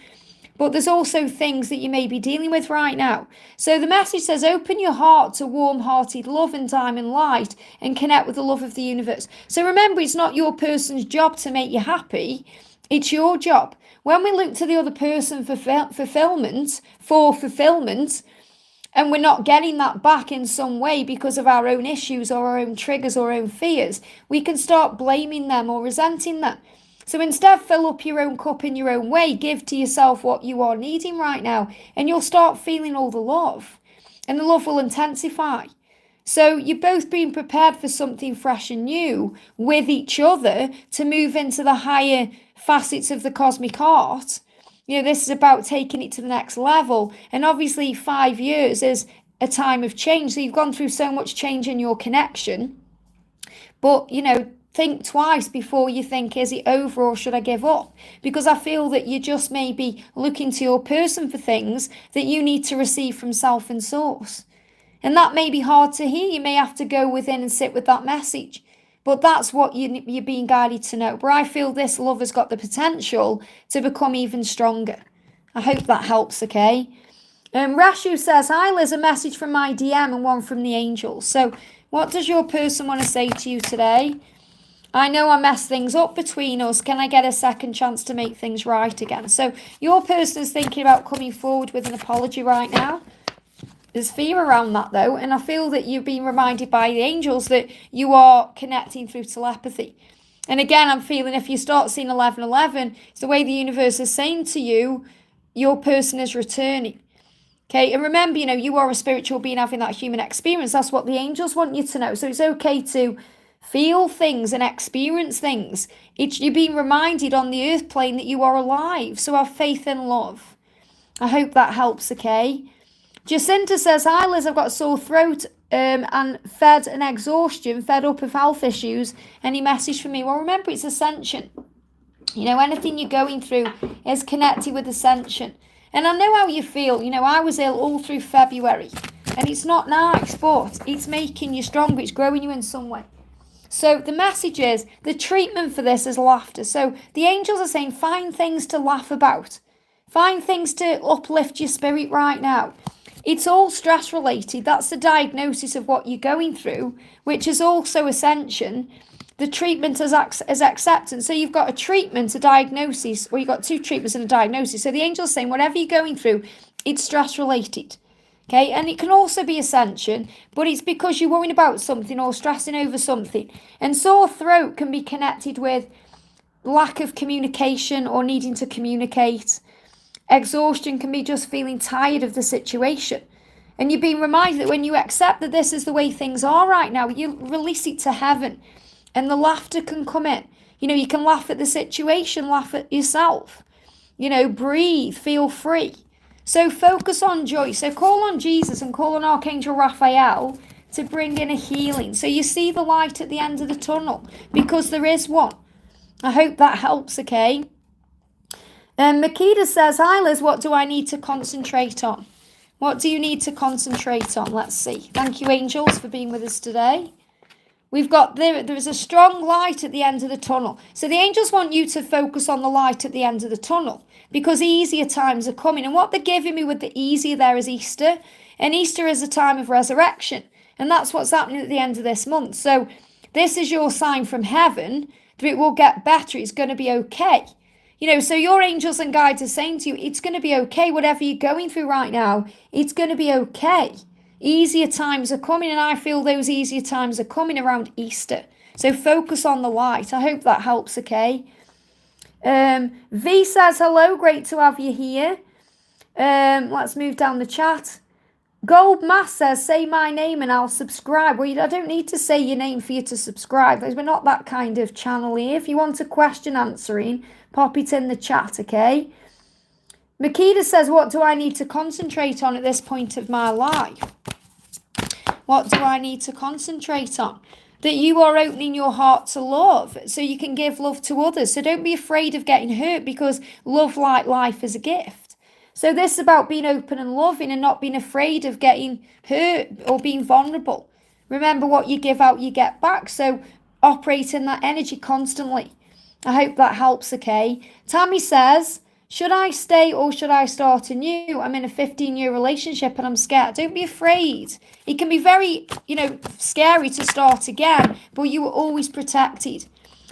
But there's also things that you may be dealing with right now. So the message says, open your heart to warm-hearted love and diamond light and connect with the love of the universe. So remember, it's not your person's job to make you happy. It's your job. When we look to the other person for fulfillment, and we're not getting that back in some way because of our own issues or our own triggers or our own fears, we can start blaming them or resenting them. So instead, fill up your own cup in your own way. Give to yourself what you are needing right now. And you'll start feeling all the love. And the love will intensify. So you're both being prepared for something fresh and new with each other to move into the higher facets of the cosmic art. This is about taking it to the next level. And obviously 5 years is a time of change. So you've gone through so much change in your connection. But, think twice before you think, is it over or should I give up? Because I feel that you just may be looking to your person for things that you need to receive from self and source. And that may be hard to hear. You may have to go within and sit with that message. But that's what you're being guided to know. But I feel this love has got the potential to become even stronger. I hope that helps, okay? Rashu says, hi Liz, a message from my DM and one from the angels. So what does your person want to say to you today? I know I messed things up between us. Can I get a second chance to make things right again? So your person is thinking about coming forward with an apology right now. There's fear around that though, and I feel that you're being reminded by the angels that you are connecting through telepathy. And again, I'm feeling if you start seeing 1111, it's the way the universe is saying to you, your person is returning. Okay, and remember, you are a spiritual being having that human experience. That's what the angels want you to know. So it's okay to feel things and experience things. You're being reminded on the earth plane that you are alive. So have faith and love. I hope that helps, okay? Jacinta says, hi Liz, I've got a sore throat and fed up of health issues. Any message for me? Well, remember, it's ascension. Anything you're going through is connected with ascension. And I know how you feel. I was ill all through February. And it's not nice, but it's making you stronger. It's growing you in some way. So the message is, the treatment for this is laughter. So the angels are saying, find things to laugh about. Find things to uplift your spirit right now. It's all stress related. That's the diagnosis of what you're going through, which is also ascension. The treatment is acceptance. So you've got a treatment, a diagnosis, or you've got two treatments and a diagnosis. So the angel's saying, whatever you're going through, it's stress related. Okay, and it can also be ascension, but it's because you're worrying about something or stressing over something. And sore throat can be connected with lack of communication or needing to communicate. Exhaustion can be just feeling tired of the situation. And you're being reminded that when you accept that this is the way things are right now, you release it to heaven and the laughter can come in. You can laugh at the situation, laugh at yourself. Breathe, feel free. So focus on joy. So call on Jesus and call on Archangel Raphael to bring in a healing. So you see the light at the end of the tunnel because there is one. I hope that helps, okay? Makita says, hi Liz, what do I need to concentrate on? What do you need to concentrate on? Let's see. Thank you, angels, for being with us today. We've got, there is a strong light at the end of the tunnel. So the angels want you to focus on the light at the end of the tunnel because easier times are coming. And what they're giving me with the easier there is Easter. And Easter is a time of resurrection. And that's what's happening at the end of this month. So this is your sign from heaven that it will get better. It's going to be okay. So your angels and guides are saying to you, it's going to be okay. Whatever you're going through right now, it's going to be okay. Easier times are coming, and I feel those easier times are coming around Easter. So focus on the light. I hope that helps, okay? V says, hello, great to have you here. Let's move down the chat. Gold Mass says, say my name and I'll subscribe. Well, I don't need to say your name for you to subscribe. We're not that kind of channel here. If you want a question answering, pop it in the chat, okay? Makita says, what do I need to concentrate on at this point of my life? What do I need to concentrate on? That you are opening your heart to love so you can give love to others. So don't be afraid of getting hurt because love, like life, is a gift. So this is about being open and loving and not being afraid of getting hurt or being vulnerable. Remember, what you give out, you get back. So operate in that energy constantly. I hope that helps, okay? Tammy says, should I stay or should I start anew? I'm in a 15-year relationship and I'm scared. Don't be afraid. It can be very, scary to start again, but you were always protected.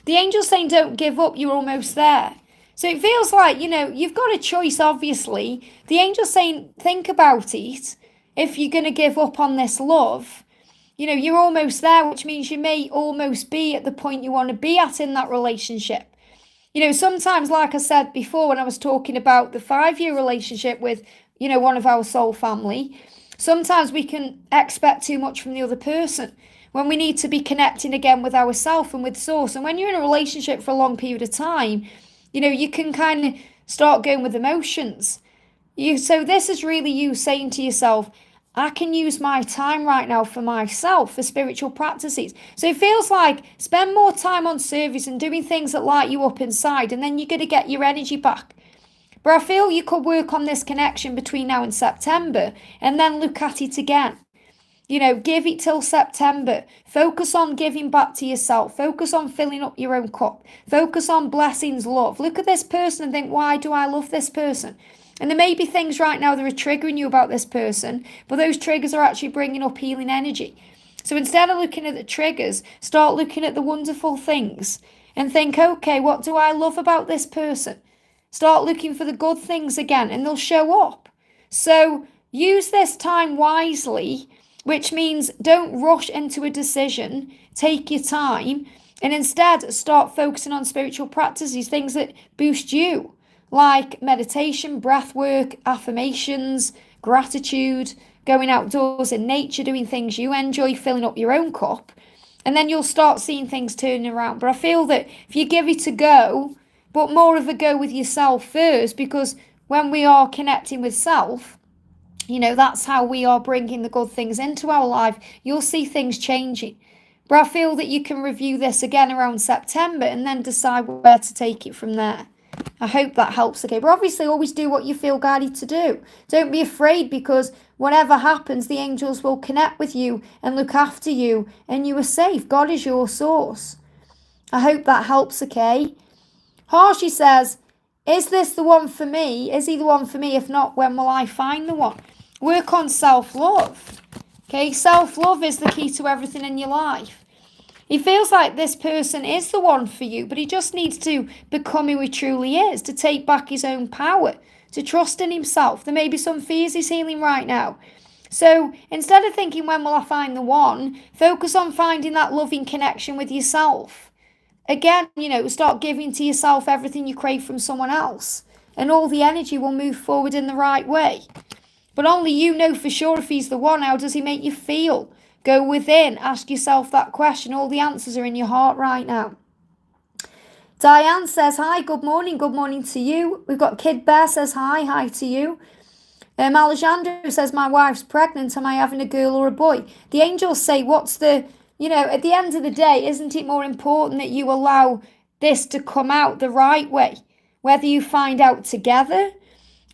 The angel's saying don't give up. You're almost there. So it feels like, you've got a choice, obviously. The angel's saying think about it. If you're going to give up on this love, you're almost there, which means you may almost be at the point you want to be at in that relationship. You know, sometimes, like I said before, when I was talking about the 5-year relationship with, you know, one of our soul family, sometimes we can expect too much from the other person when we need to be connecting again with ourselves and with source. And when you're in a relationship for a long period of time, you know, you can kind of start going with emotions. So this is really you saying to yourself, I can use my time right now for myself, for spiritual practices. So it feels like spend more time on service and doing things that light you up inside, and then you're going to get your energy back. But I feel you could work on this connection between now and September and then look at it again. You know, give it till September. Focus on giving back to yourself. Focus on filling up your own cup. Focus on blessings, love. Look at this person and think, why do I love this person? And there may be things right now that are triggering you about this person, but those triggers are actually bringing up healing energy. So instead of looking at the triggers, start looking at the wonderful things and think, okay, what do I love about this person? Start looking for the good things again, and they'll show up. So use this time wisely, which means don't rush into a decision. Take your time, and instead start focusing on spiritual practices, things that boost you, like meditation, breath work, affirmations, gratitude, going outdoors in nature, doing things you enjoy, filling up your own cup, and then you'll start seeing things turning around. But I feel that if you give it a go, but more of a go with yourself first, because when we are connecting with self, you know, that's how we are bringing the good things into our life. You'll see things changing. But I feel that you can review this again around September and then decide where to take it from there. I hope that helps, okay? But obviously, always do what you feel guided to do. Don't be afraid, because whatever happens, the angels will connect with you and look after you, and you are safe. God is your source. I hope that helps, okay? Harshi says, is this the one for me? Is he the one for me? If not, when will I find the one? Work on self-love. Okay, self-love is the key to everything in your life. He feels like this person is the one for you, but he just needs to become who he truly is, to take back his own power, to trust in himself. There may be some fears he's healing right now. So instead of thinking, when will I find the one, focus on finding that loving connection with yourself. Again, you know, start giving to yourself everything you crave from someone else, and all the energy will move forward in the right way. But only you know for sure if he's the one. How does he make you feel? Go within, ask yourself that question. All the answers are in your heart right now. Diane says, hi, good morning to you. We've got KidBear says, hi to you. Alejandro says, my wife's pregnant, am I having a girl or a boy? The angels say, what's the, you know, at the end of the day, isn't it more important that you allow this to come out the right way? Whether you find out together,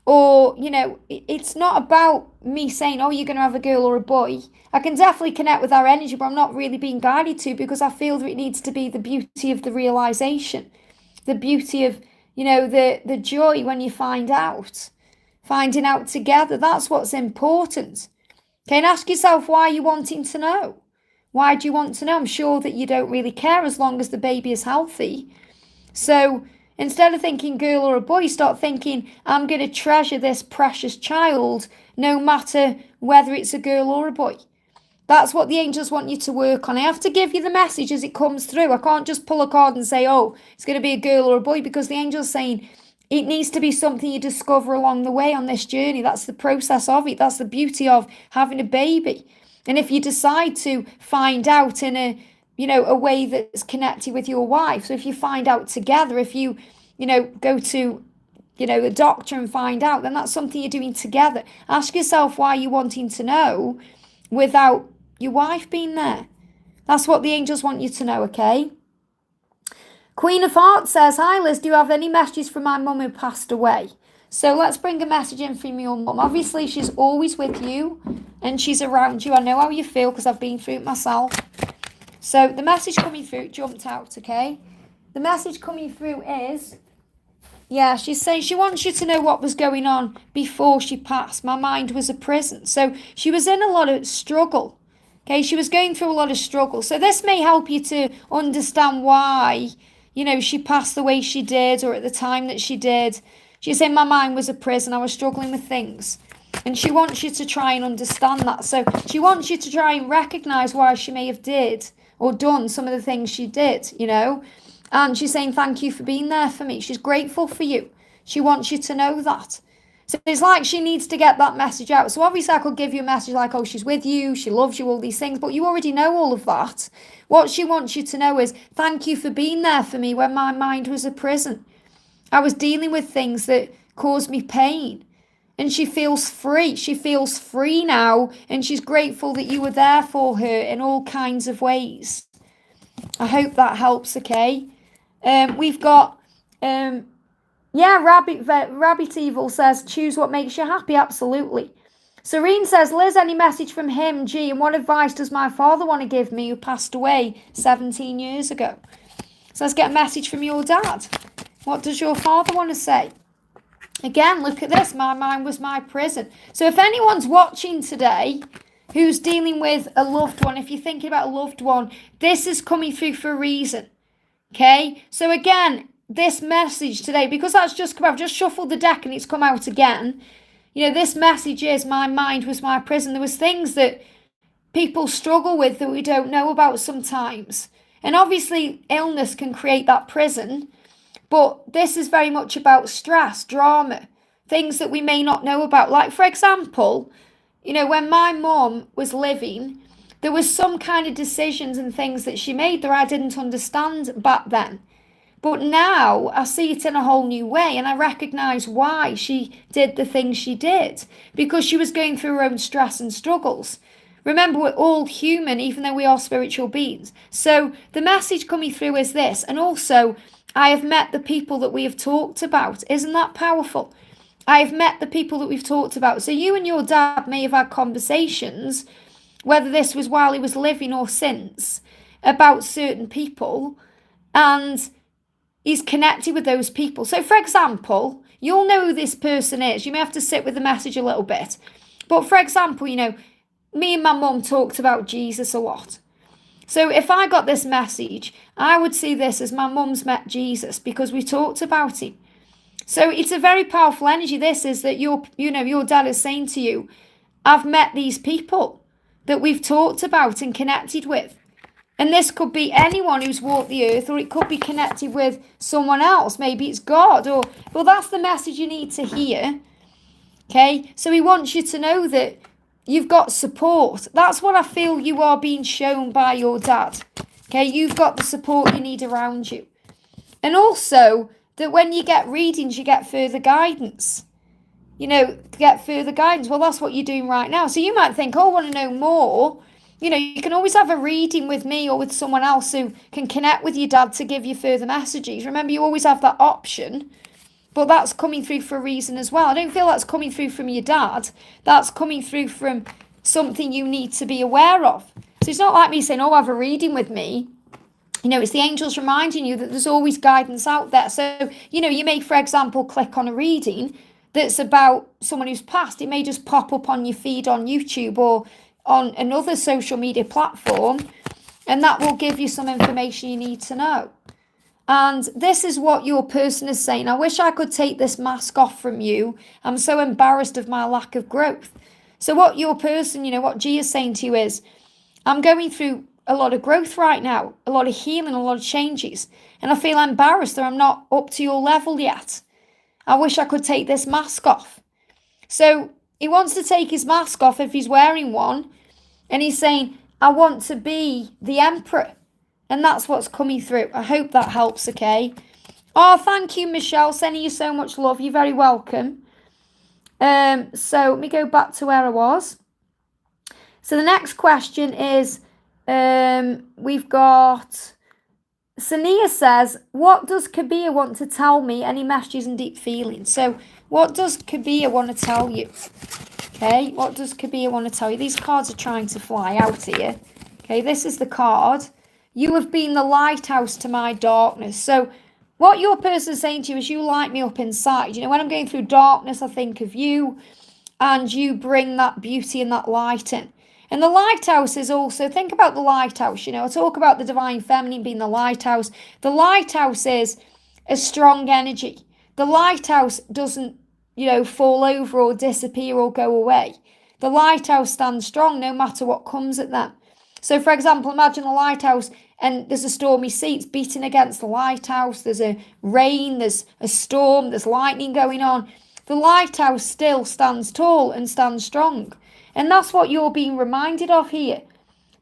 or, you know, it's not about me saying, oh, you're going to have a girl or a boy. I can definitely connect with our energy, but I'm not really being guided to, because I feel that it needs to be the beauty of the realization, the beauty of, you know, the joy when you find out, finding out together. That's what's important. Okay, and ask yourself, why are you wanting to know? Why do you want to know? I'm sure that you don't really care as long as the baby is healthy. So instead of thinking girl or a boy, start thinking, I'm going to treasure this precious child no matter whether it's a girl or a boy. That's what the angels want you to work on. I have to give you the message as it comes through. I can't just pull a card and say, oh, it's going to be a girl or a boy, because the angel's saying it needs to be something you discover along the way on this journey. That's the process of it. That's the beauty of having a baby. And if you decide to find out in a, you know, a way that's connected with your wife. So if you find out together, if you, you know, go to, you know, a doctor and find out, then that's something you're doing together. Ask yourself why you're wanting to know without your wife being there. That's what the angels want you to know, okay? Queen of Hearts says, hi Liz, do you have any messages from my mum who passed away? So let's bring a message in from your mum. Obviously, she's always with you and she's around you. I know how you feel because I've been through it myself. So the message coming through jumped out, okay? The message coming through is, yeah, she's saying she wants you to know what was going on before she passed. My mind was a prison. So she was in a lot of struggle, okay? She was going through a lot of struggle. So this may help you to understand why, you know, she passed the way she did, or at the time that she did. She's saying my mind was a prison. I was struggling with things. And she wants you to try and understand that. So she wants you to try and recognize why she may have did or done some of the things she did, you know. And she's saying, thank you for being there for me. She's grateful for you. She wants you to know that. So it's like she needs to get that message out. So obviously I could give you a message like, oh, she's with you, she loves you, all these things, but you already know all of that. What she wants you to know is, thank you for being there for me when my mind was a prison. I was dealing with things that caused me pain. And she feels free. She feels free now. And she's grateful that you were there for her in all kinds of ways. I hope that helps, okay? We've got... Rabbit Evil says, choose what makes you happy. Absolutely. Serene says, Liz, any message from him? G, and what advice does my father want to give me who passed away 17 years ago? So let's get a message from your dad. What does your father want to say? Again, look at this. My mind was my prison. So if anyone's watching today who's dealing with a loved one, if you're thinking about a loved one, this is coming through for a reason. Okay? So again, this message today, because that's just come out, I've just shuffled the deck and it's come out again. You know, this message is, my mind was my prison. There was things that people struggle with that we don't know about sometimes. And obviously, illness can create that prison. But this is very much about stress, drama, things that we may not know about. Like, for example, you know, when my mum was living, there was some kind of decisions and things that she made that I didn't understand back then. But now I see it in a whole new way, and I recognise why she did the things she did, because she was going through her own stress and struggles. Remember, we're all human, even though we are spiritual beings. So the message coming through is this, and also, I have met the people that we have talked about. Isn't that powerful? I have met the people that we've talked about. So you and your dad may have had conversations, whether this was while he was living or since, about certain people, and he's connected with those people. So, for example, you'll know who this person is. You may have to sit with the message a little bit. But, for example, you know, me and my mum talked about Jesus a lot. So if I got this message, I would see this as my mum's met Jesus because we talked about him. So it's a very powerful energy. This is that your dad is saying to you, I've met these people that we've talked about and connected with. And this could be anyone who's walked the earth, or it could be connected with someone else. Maybe it's God, or, well, that's the message you need to hear. Okay? So he wants you to know that you've got support. That's what I feel you are being shown by your dad. Okay? You've got the support you need around you. And also, that when you get readings, you get further guidance. You know, get further guidance. Well, that's what you're doing right now. So you might think, oh, I want to know more. You know, you can always have a reading with me or with someone else who can connect with your dad to give you further messages. Remember, you always have that option, but that's coming through for a reason as well. I don't feel that's coming through from your dad. That's coming through from something you need to be aware of. So it's not like me saying, oh, have a reading with me. You know, it's the angels reminding you that there's always guidance out there. So, you know, you may, for example, click on a reading that's about someone who's passed. It may just pop up on your feed on YouTube or on another social media platform, and that will give you some information you need to know. And this is what your person is saying. I wish I could take this mask off from you. I'm so embarrassed of my lack of growth. So what your person, you know, what G is saying to you is, I'm going through a lot of growth right now, a lot of healing, a lot of changes, and I feel embarrassed that I'm not up to your level yet. I wish I could take this mask off. So he wants to take his mask off if he's wearing one, and he's saying, I want to be the emperor. And that's what's coming through. I hope that helps, okay? Oh, thank you, Michelle. Sending you so much love. You're very welcome. So let me go back to where I was. So the next question is, we've got, Sania says, what does KidBear want to tell me? Any messages and deep feelings? So what does KidBear want to tell you? Okay, what does KidBear want to tell you? These cards are trying to fly out here. Okay, this is the card. You have been the lighthouse to my darkness. So what your person is saying to you is, you light me up inside. You know, when I'm going through darkness, I think of you, and you bring that beauty and that light in. And the lighthouse is also, think about the lighthouse. You know, I talk about the divine feminine being the lighthouse. The lighthouse is a strong energy. The lighthouse doesn't, you know, fall over or disappear or go away. The lighthouse stands strong no matter what comes at them. So, for example, imagine a lighthouse and there's a stormy sea, it's beating against the lighthouse, there's a rain, there's a storm, there's lightning going on, the lighthouse still stands tall and stands strong. And that's what you're being reminded of here.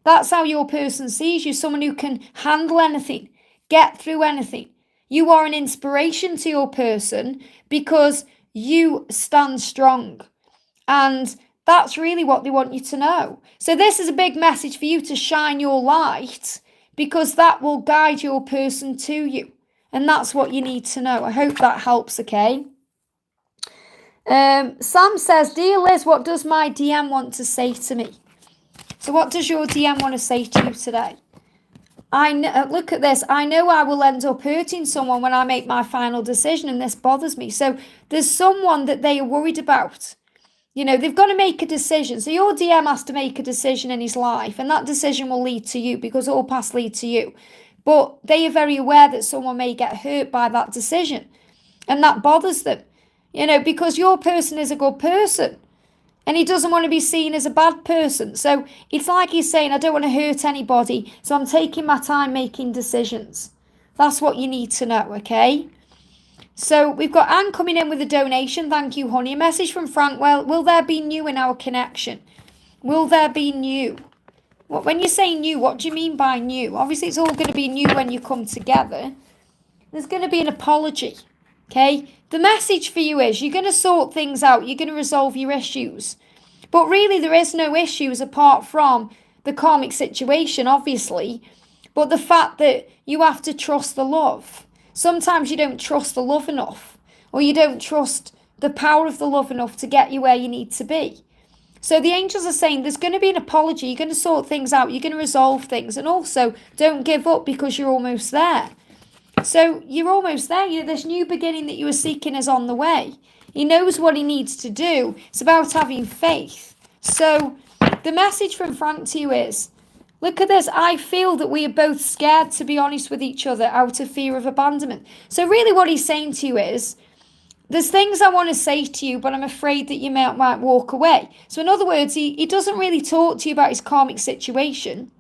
That's how your person sees you, someone who can handle anything, get through anything. You are an inspiration to your person because you stand strong. And that's really what they want you to know. So this is a big message for you to shine your light, because that will guide your person to you. And that's what you need to know. I hope that helps, okay? Sam says, Dear Liz, what does my DM want to say to me? So what does your DM want to say to you today? Look at this. I know I will end up hurting someone when I make my final decision, and this bothers me. So there's someone that they are worried about. You know, they've got to make a decision. So your DM has to make a decision in his life, and that decision will lead to you, because all paths lead to you. But they are very aware that someone may get hurt by that decision, and that bothers them. You know, because your person is a good person, and he doesn't want to be seen as a bad person. So it's like he's saying, I don't want to hurt anybody, so I'm taking my time making decisions. That's what you need to know, okay? So we've got Anne coming in with a donation. Thank you, honey. A message from Frank. Well, will there be new in our connection? Will there be new? When you say new, what do you mean by new? Obviously, it's all going to be new when you come together. There's going to be an apology, okay? The message for you is you're going to sort things out. You're going to resolve your issues. But really, there is no issues apart from the karmic situation, obviously. But the fact that you have to trust the love. Sometimes you don't trust the love enough, or you don't trust the power of the love enough to get you where you need to be. So the angels are saying there's going to be an apology. You're going to sort things out. You're going to resolve things. And also, don't give up, because you're almost there. So you're almost there. You know, this new beginning that you were seeking is on the way. He knows what he needs to do. It's about having faith. So the message from Frank to you is, look at this. I feel that we are both scared to be honest with each other out of fear of abandonment. So really what he's saying to you is, there's things I want to say to you, but I'm afraid that you might walk away. So in other words, he doesn't really talk to you about his karmic situation,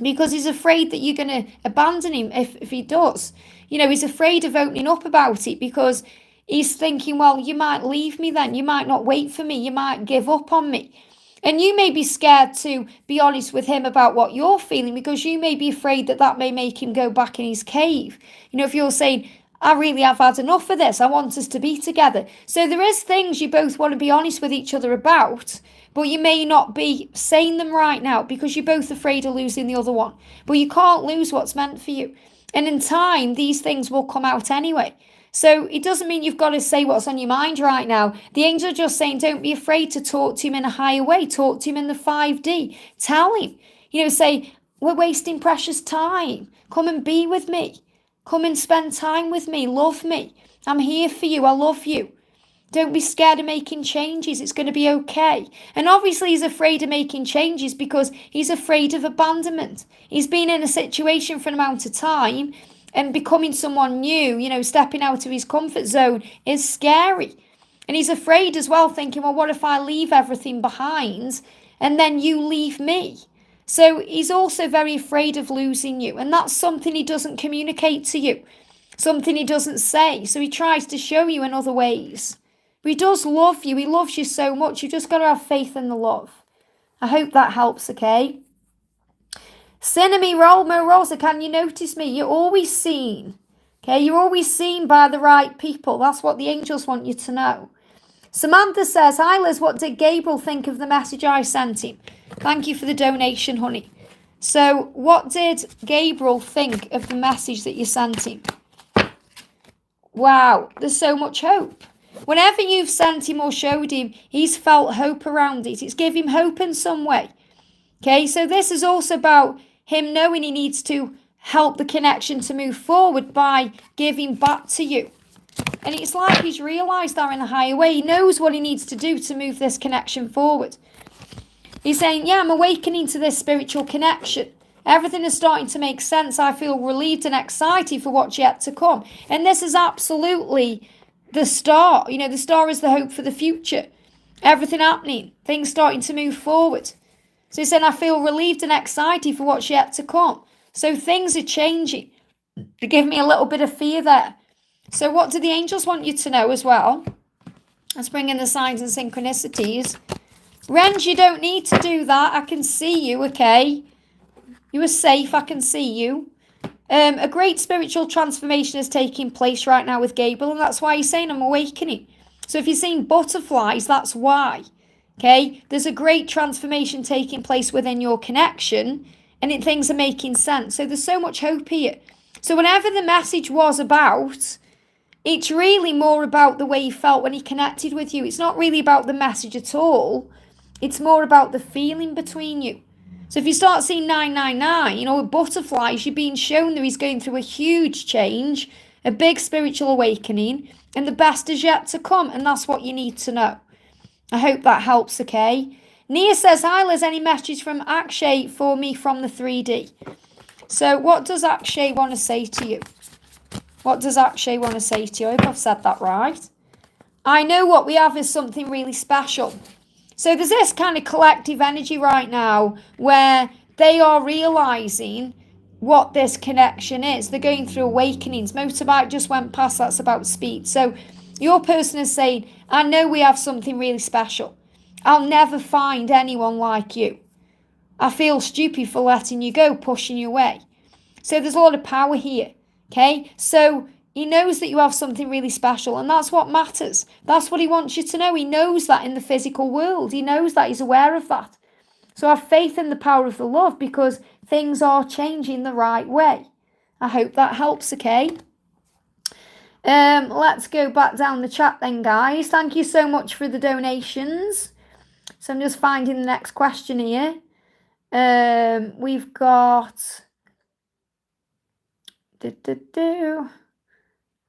because he's afraid that you're going to abandon him if he does. You know, he's afraid of opening up about it, because he's thinking, well, you might leave me then. You might not wait for me. You might give up on me. And you may be scared to be honest with him about what you're feeling, because you may be afraid that that may make him go back in his cave. You know, if you're saying, I really have had enough of this, I want us to be together. So there is things you both want to be honest with each other about, but you may not be saying them right now because you're both afraid of losing the other one. But you can't lose what's meant for you. And in time, these things will come out anyway. So it doesn't mean you've got to say what's on your mind right now. The angels are just saying, don't be afraid to talk to him in a higher way. Talk to him in the 5D. Tell him, you know, say, we're wasting precious time. Come and be with me. Come and spend time with me. Love me. I'm here for you. I love you. Don't be scared of making changes. It's going to be okay. And obviously he's afraid of making changes because he's afraid of abandonment. He's been in a situation for an amount of time, and becoming someone new, you know, stepping out of his comfort zone is scary. And he's afraid as well, thinking, well, what if I leave everything behind and then you leave me? So he's also very afraid of losing you. And that's something he doesn't communicate to you, something he doesn't say. So he tries to show you in other ways. But he does love you. He loves you so much. You've just got to have faith in the love. I hope that helps, okay? Cinnamon Rosa, can you notice me? You're always seen. Okay, you're always seen by the right people. That's what the angels want you to know. Samantha says, hi Liz, what did Gabriel think of the message I sent him? Thank you for the donation, honey. So what did Gabriel think of the message that you sent him? Wow, there's so much hope. Whenever you've sent him or showed him, he's felt hope around it. It's given him hope in some way. Okay, so this is also about him knowing he needs to help the connection to move forward by giving back to you. And it's like he's realised that in a higher way. He knows what he needs to do to move this connection forward. He's saying, yeah, I'm awakening to this spiritual connection. Everything is starting to make sense. I feel relieved and excited for what's yet to come. And this is absolutely the star. You know, the star is the hope for the future. Everything happening. Things starting to move forward. So he's saying, I feel relieved and excited for what's yet to come. So things are changing. They give me a little bit of fear there. So what do the angels want you to know as well? Let's bring in the signs and synchronicities. Rens, you don't need to do that. I can see you, okay? You are safe. I can see you. A great spiritual transformation is taking place right now with Gabriel, and that's why he's saying I'm awakening. So if you're seeing butterflies, that's why. Okay? There's a great transformation taking place within your connection, and things are making sense. So there's so much hope here. So whatever the message was about, it's really more about the way he felt when he connected with you. It's not really about the message at all. It's more about the feeling between you. So if you start seeing 999, with butterflies, you're being shown that he's going through a huge change, a big spiritual awakening, and the best is yet to come. And that's what you need to know. I hope that helps, okay? Nia says, hi Liz, any message from Akshay for me from the 3D? So what does Akshay want to say to you? What does Akshay want to say to you? I hope I've said that right. I know what we have is something really special. So there's this kind of collective energy right now where they are realising what this connection is. They're going through awakenings. Motorbike just went past, that's about speed. So your person is saying, I know we have something really special. I'll never find anyone like you. I feel stupid for letting you go, pushing you away. So there's a lot of power here, okay? So he knows that you have something really special, and that's what matters. That's what he wants you to know. He knows that in the physical world. He knows that. He's aware of that. So have faith in the power of the love, because things are changing the right way. I hope that helps, okay? Let's go back down the chat then, guys. Thank you so much for the donations. So I'm just finding the next question here. We've got...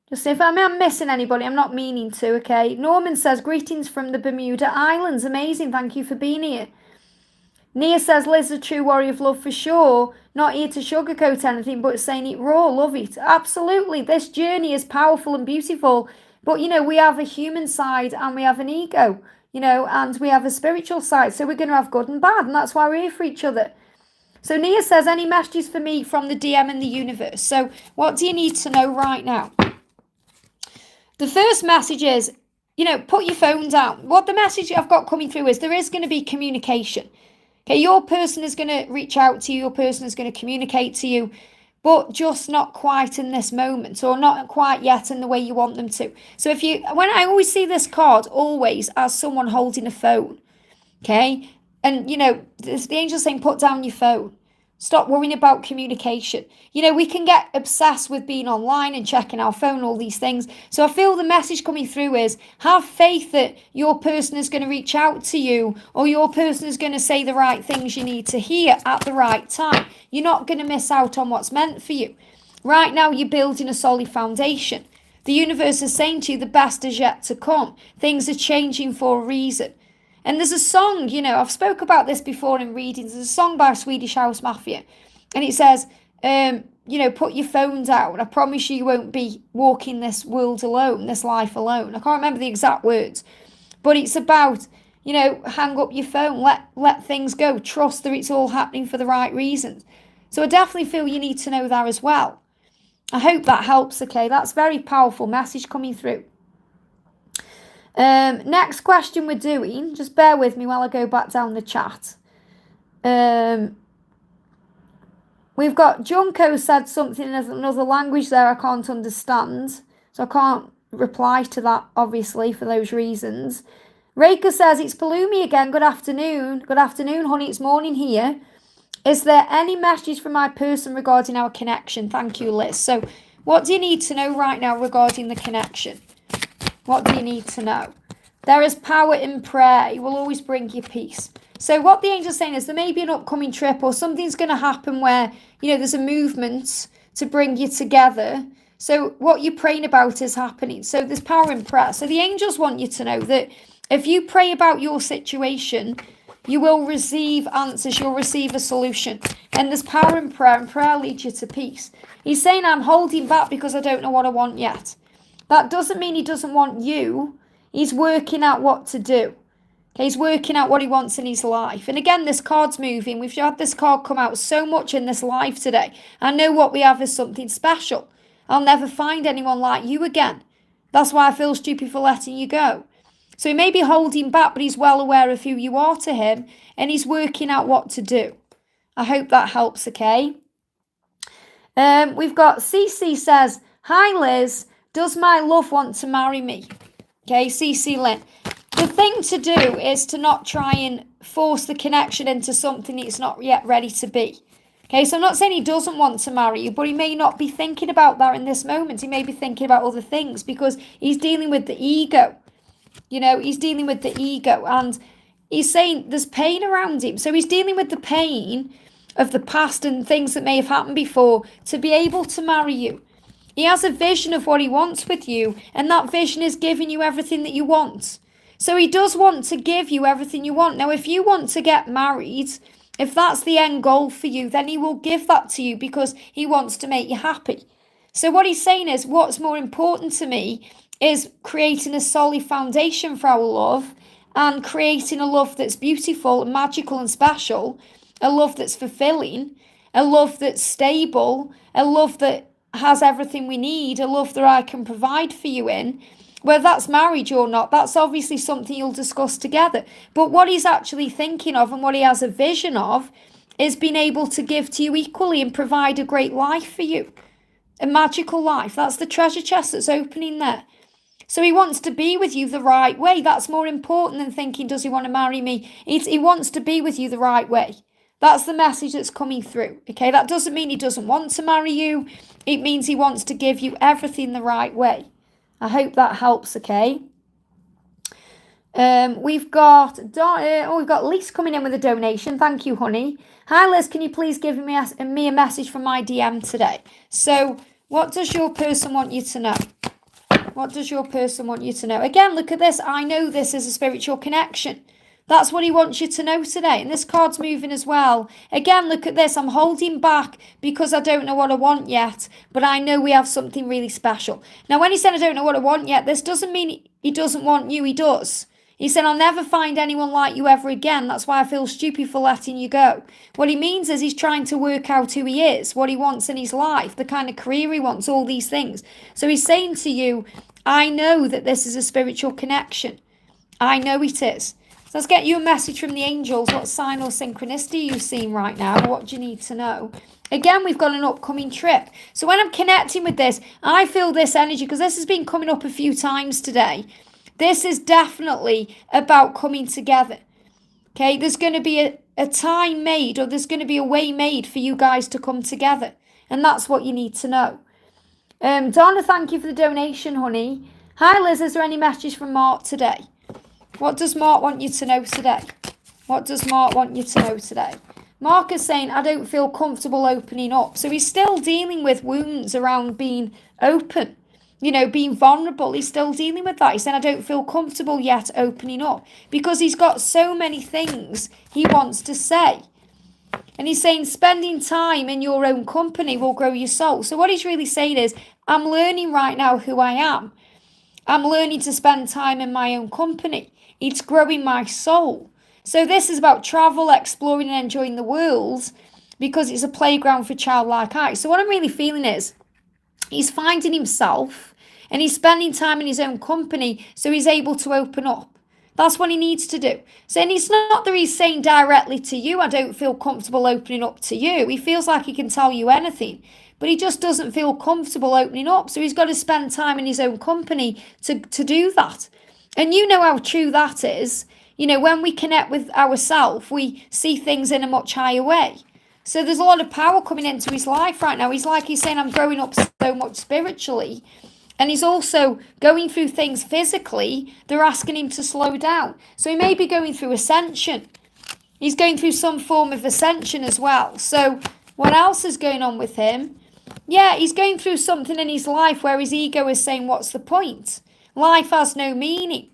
Just if I'm missing anybody, I'm not meaning to, okay? Norman says, greetings from the Bermuda Islands. Amazing, thank you for being here. Nia says, Liz, a true warrior of love for sure. Not here to sugarcoat anything, but saying it raw, love it. Absolutely, this journey is powerful and beautiful. But, we have a human side and we have an ego, and we have a spiritual side. So we're going to have good and bad, and that's why we're here for each other. So Nia says, any messages for me from the DM and the universe? So what do you need to know right now? The first message is, put your phone down. What the message I've got coming through is there is going to be communication. Okay, your person is going to reach out to you. Your person is going to communicate to you, but just not quite in this moment, or not quite yet in the way you want them to. So when I always see this card, always as someone holding a phone, okay? And, the angel's saying, put down your phone. Stop worrying about communication. We can get obsessed with being online and checking our phone, all these things. So I feel the message coming through is have faith that your person is going to reach out to you, or your person is going to say the right things you need to hear at the right time. You're not going to miss out on what's meant for you. Right now, you're building a solid foundation. The universe is saying to you the best is yet to come. Things are changing for a reason. And there's a song, I've spoke about this before in readings. There's a song by Swedish House Mafia. And it says, put your phone down. I promise you won't be walking this world alone, this life alone. I can't remember the exact words. But it's about, hang up your phone, let things go. Trust that it's all happening for the right reasons. So I definitely feel you need to know that as well. I hope that helps, okay? That's a very powerful message coming through. Next question we're doing, just bear with me while I go back down the chat. We've got Junko said something in another language there I can't understand, so I can't reply to that, obviously, for those reasons. Reika says, it's Palumi again, good afternoon. Good afternoon, honey, it's morning here. Is there any message from my person regarding our connection? Thank you, Liz. So what do you need to know right now regarding the connection? What do you need to know? There is power in prayer. It will always bring you peace. So what the angel's saying is there may be an upcoming trip, or something's going to happen where, there's a movement to bring you together. So what you're praying about is happening. So there's power in prayer. So the angels want you to know that if you pray about your situation, you will receive answers. You'll receive a solution. And there's power in prayer, and prayer leads you to peace. He's saying, I'm holding back because I don't know what I want yet. That doesn't mean he doesn't want you. He's working out what to do. Okay, he's working out what he wants in his life. And again, this card's moving. We've had this card come out so much in this live today. I know what we have is something special. I'll never find anyone like you again. That's why I feel stupid for letting you go. So he may be holding back, but he's well aware of who you are to him, and he's working out what to do. I hope that helps, okay? We've got CC says, hi Liz, does my love want to marry me? Okay, CC Lynn. The thing to do is to not try and force the connection into something it's not yet ready to be. Okay, so I'm not saying he doesn't want to marry you, but he may not be thinking about that in this moment. He may be thinking about other things because he's dealing with the ego. You know, he's dealing with the ego, and he's saying there's pain around him. So he's dealing with the pain of the past and things that may have happened before to be able to marry you. He has a vision of what he wants with you, and that vision is giving you everything that you want. So he does want to give you everything you want. Now, if you want to get married, if that's the end goal for you, then he will give that to you because he wants to make you happy. So what he's saying is, what's more important to me is creating a solid foundation for our love and creating a love that's beautiful and magical and special, a love that's fulfilling, a love that's stable, a love that has everything we need, a love that I can provide for you in. Whether that's marriage or not, that's obviously something you'll discuss together. But what he's actually thinking of and what he has a vision of is being able to give to you equally and provide a great life for you. A magical life. That's the treasure chest that's opening there. So he wants to be with you the right way. That's more important than thinking, does he want to marry me? He wants to be with you the right way. That's the message that's coming through. Okay, that doesn't mean he doesn't want to marry you. It means he wants to give you everything the right way. I hope that helps, okay? We've got Lise coming in with a donation. Thank you, honey. Hi, Liz, can you please give me a message from my DM today? So, what does your person want you to know? What does your person want you to know? Again, look at this. I know this is a spiritual connection. That's what he wants you to know today. And this card's moving as well. Again, look at this. I'm holding back because I don't know what I want yet, but I know we have something really special. Now, when he said I don't know what I want yet, this doesn't mean he doesn't want you. He does. He said, I'll never find anyone like you ever again. That's why I feel stupid for letting you go. What he means is he's trying to work out who he is, what he wants in his life, the kind of career he wants, all these things. So he's saying to you, I know that this is a spiritual connection. I know it is. Let's get you a message from the angels. What sign or synchronicity are you seeing right now? What do you need to know? Again, we've got an upcoming trip. So when I'm connecting with this, I feel this energy because this has been coming up a few times today. This is definitely about coming together. Okay, there's going to be a time made, or there's going to be a way made for you guys to come together. And that's what you need to know. Donna, thank you for the donation, honey. Hi, Liz. Is there any message from Mark today? What does Mark want you to know today? What does Mark want you to know today? Mark is saying, I don't feel comfortable opening up. So he's still dealing with wounds around being open, you know, being vulnerable. He's still dealing with that. He's saying, I don't feel comfortable yet opening up because he's got so many things he wants to say. And he's saying spending time in your own company will grow your soul. So what he's really saying is, I'm learning right now who I am. I'm learning to spend time in my own company. It's growing my soul. So this is about travel, exploring and enjoying the world because it's a playground for childlike eyes. So what I'm really feeling is he's finding himself and he's spending time in his own company so he's able to open up. That's what he needs to do. So and it's not that he's saying directly to you, I don't feel comfortable opening up to you. He feels like he can tell you anything, but he just doesn't feel comfortable opening up. So he's got to spend time in his own company to do that. And you know how true that is. You know, when we connect with ourselves, we see things in a much higher way. So there's a lot of power coming into his life right now. He's saying, I'm growing up so much spiritually. And he's also going through things physically. They're asking him to slow down. So he may be going through ascension. He's going through some form of ascension as well. So what else is going on with him? Yeah, he's going through something in his life where his ego is saying, what's the point? Life has no meaning.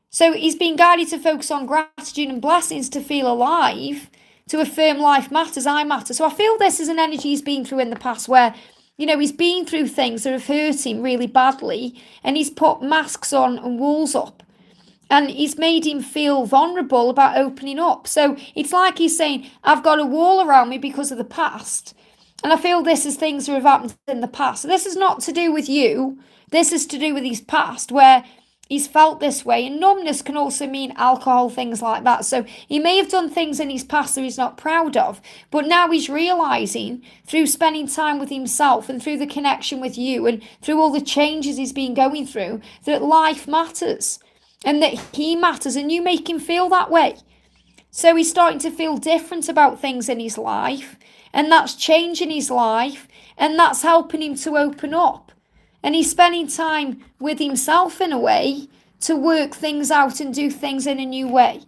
So he's been guided to focus on gratitude and blessings to feel alive, to affirm life matters, I matter. So I feel this is an energy he's been through in the past where, you know, he's been through things that have hurt him really badly and he's put masks on and walls up. And he's made him feel vulnerable about opening up. So it's like he's saying, I've got a wall around me because of the past. And I feel this is things that have happened in the past. So this is not to do with you. This is to do with his past, where he's felt this way. And numbness can also mean alcohol, things like that. So he may have done things in his past that he's not proud of. But now he's realising, through spending time with himself and through the connection with you and through all the changes he's been going through, that life matters. And that he matters, and you make him feel that way. So he's starting to feel different about things in his life, and that's changing his life, and that's helping him to open up. And he's spending time with himself in a way to work things out and do things in a new way.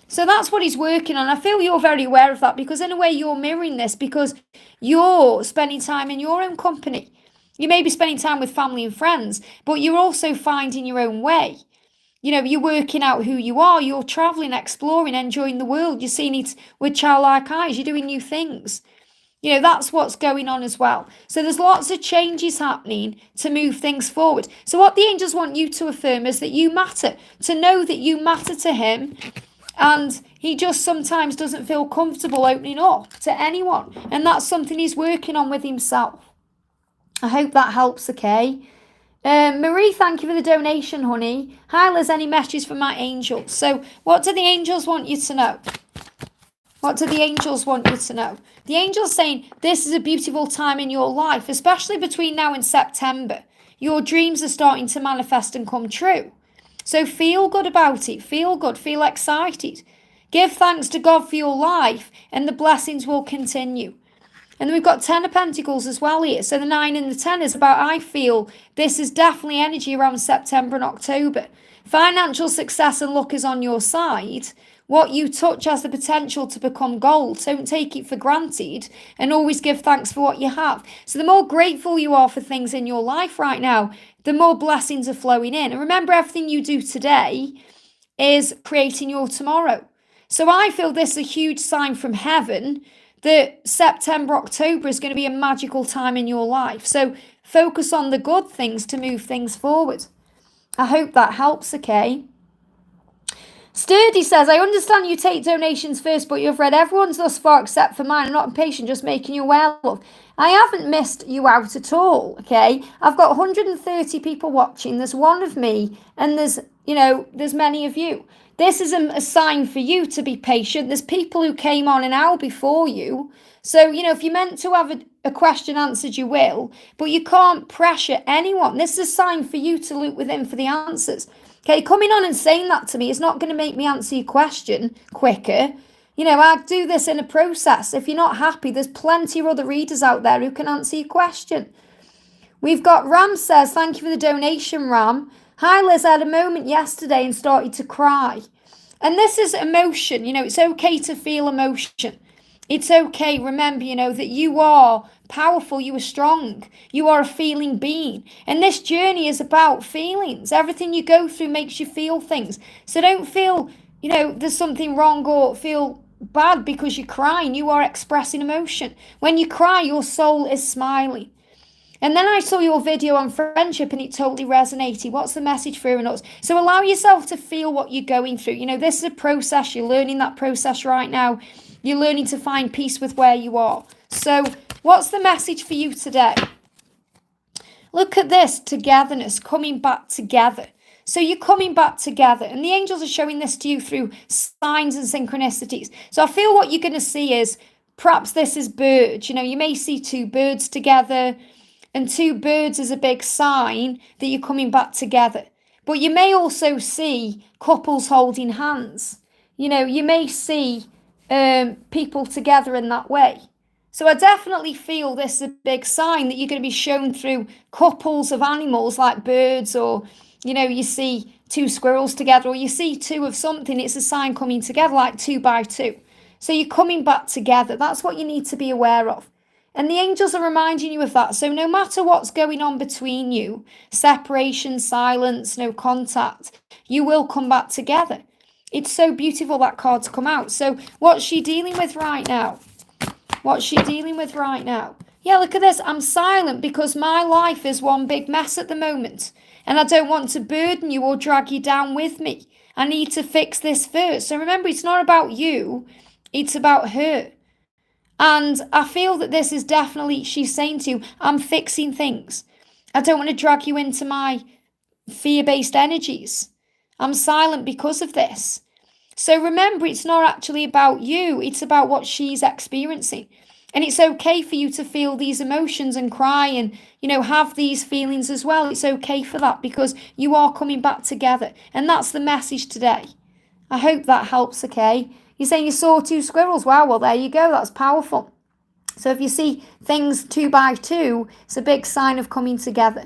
So that's what he's working on. I feel you're very aware of that, because in a way you're mirroring this, because you're spending time in your own company. You may be spending time with family and friends, but you're also finding your own way. You know, you're working out who you are, you're travelling, exploring, enjoying the world, you're seeing it with childlike eyes, you're doing new things. You know, that's what's going on as well. So there's lots of changes happening to move things forward. So what the angels want you to affirm is that you matter, to know that you matter to him, and he just sometimes doesn't feel comfortable opening up to anyone. And that's something he's working on with himself. I hope that helps, okay? Marie, thank you for the donation, honey. Hi, Liz, any messages from my angels? So what do the angels want you to know? What do the angels want you to know? The angels saying this is a beautiful time in your life, especially between now and September. Your dreams are starting to manifest and come true. So feel good about it. Feel good. Feel excited. Give thanks to God for your life, and the blessings will continue. And then we've got 10 of Pentacles as well here. So the 9 and the 10 is about, I feel this is definitely energy around September and October. Financial success and luck is on your side. What you touch has the potential to become gold. So don't take it for granted, and always give thanks for what you have. So the more grateful you are for things in your life right now, the more blessings are flowing in. And remember, everything you do today is creating your tomorrow. So I feel this is a huge sign from heaven that September, October is going to be a magical time in your life. So focus on the good things to move things forward. I hope that helps, okay? Sturdy says, I understand you take donations first, but you've read everyone's thus far except for mine. I'm not impatient, just making you aware, love. I haven't missed you out at all, okay? I've got 130 people watching. There's one of me, and there's many of you. This is a sign for you to be patient. There's people who came on an hour before you. So, if you're meant to have a question answered, you will. But you can't pressure anyone. This is a sign for you to loop within for the answers. Okay, coming on and saying that to me is not going to make me answer your question quicker. I do this in a process. If you're not happy, there's plenty of other readers out there who can answer your question. We've got Ram says, thank you for the donation, Ram. Hi, Liz, I had a moment yesterday and started to cry. And this is emotion. It's okay to feel emotion. It's okay. Remember, that you are powerful. You are strong. You are a feeling being. And this journey is about feelings. Everything you go through makes you feel things. So don't feel, there's something wrong or feel bad because you're crying. You are expressing emotion. When you cry, your soul is smiling. And then I saw your video on friendship and it totally resonated. What's the message for us? So allow yourself to feel what you're going through. This is a process. You're learning that process right now. You're learning to find peace with where you are. So what's the message for you today? Look at this, togetherness, coming back together. So you're coming back together, and the angels are showing this to you through signs and synchronicities. So I feel what you're going to see is, perhaps this is birds. You may see two birds together. And two birds is a big sign that you're coming back together. But you may also see couples holding hands. You may see people together in that way. So I definitely feel this is a big sign that you're going to be shown through couples of animals like birds, or, you see two squirrels together, or you see two of something. It's a sign coming together like 2 by 2. So you're coming back together. That's what you need to be aware of. And the angels are reminding you of that. So no matter what's going on between you, separation, silence, no contact, you will come back together. It's so beautiful that card's come out. So what's she dealing with right now? What's she dealing with right now? Yeah, look at this. I'm silent because my life is one big mess at the moment. And I don't want to burden you or drag you down with me. I need to fix this first. So remember, it's not about you, it's about her. And I feel that this is definitely, she's saying to you, I'm fixing things. I don't want to drag you into my fear-based energies. I'm silent because of this. So remember, it's not actually about you, it's about what she's experiencing. And it's okay for you to feel these emotions and cry and, have these feelings as well. It's okay for that because you are coming back together. And that's the message today. I hope that helps, okay? You're saying you saw 2 squirrels. Wow, well, there you go. That's powerful. So if you see things 2 by 2, it's a big sign of coming together.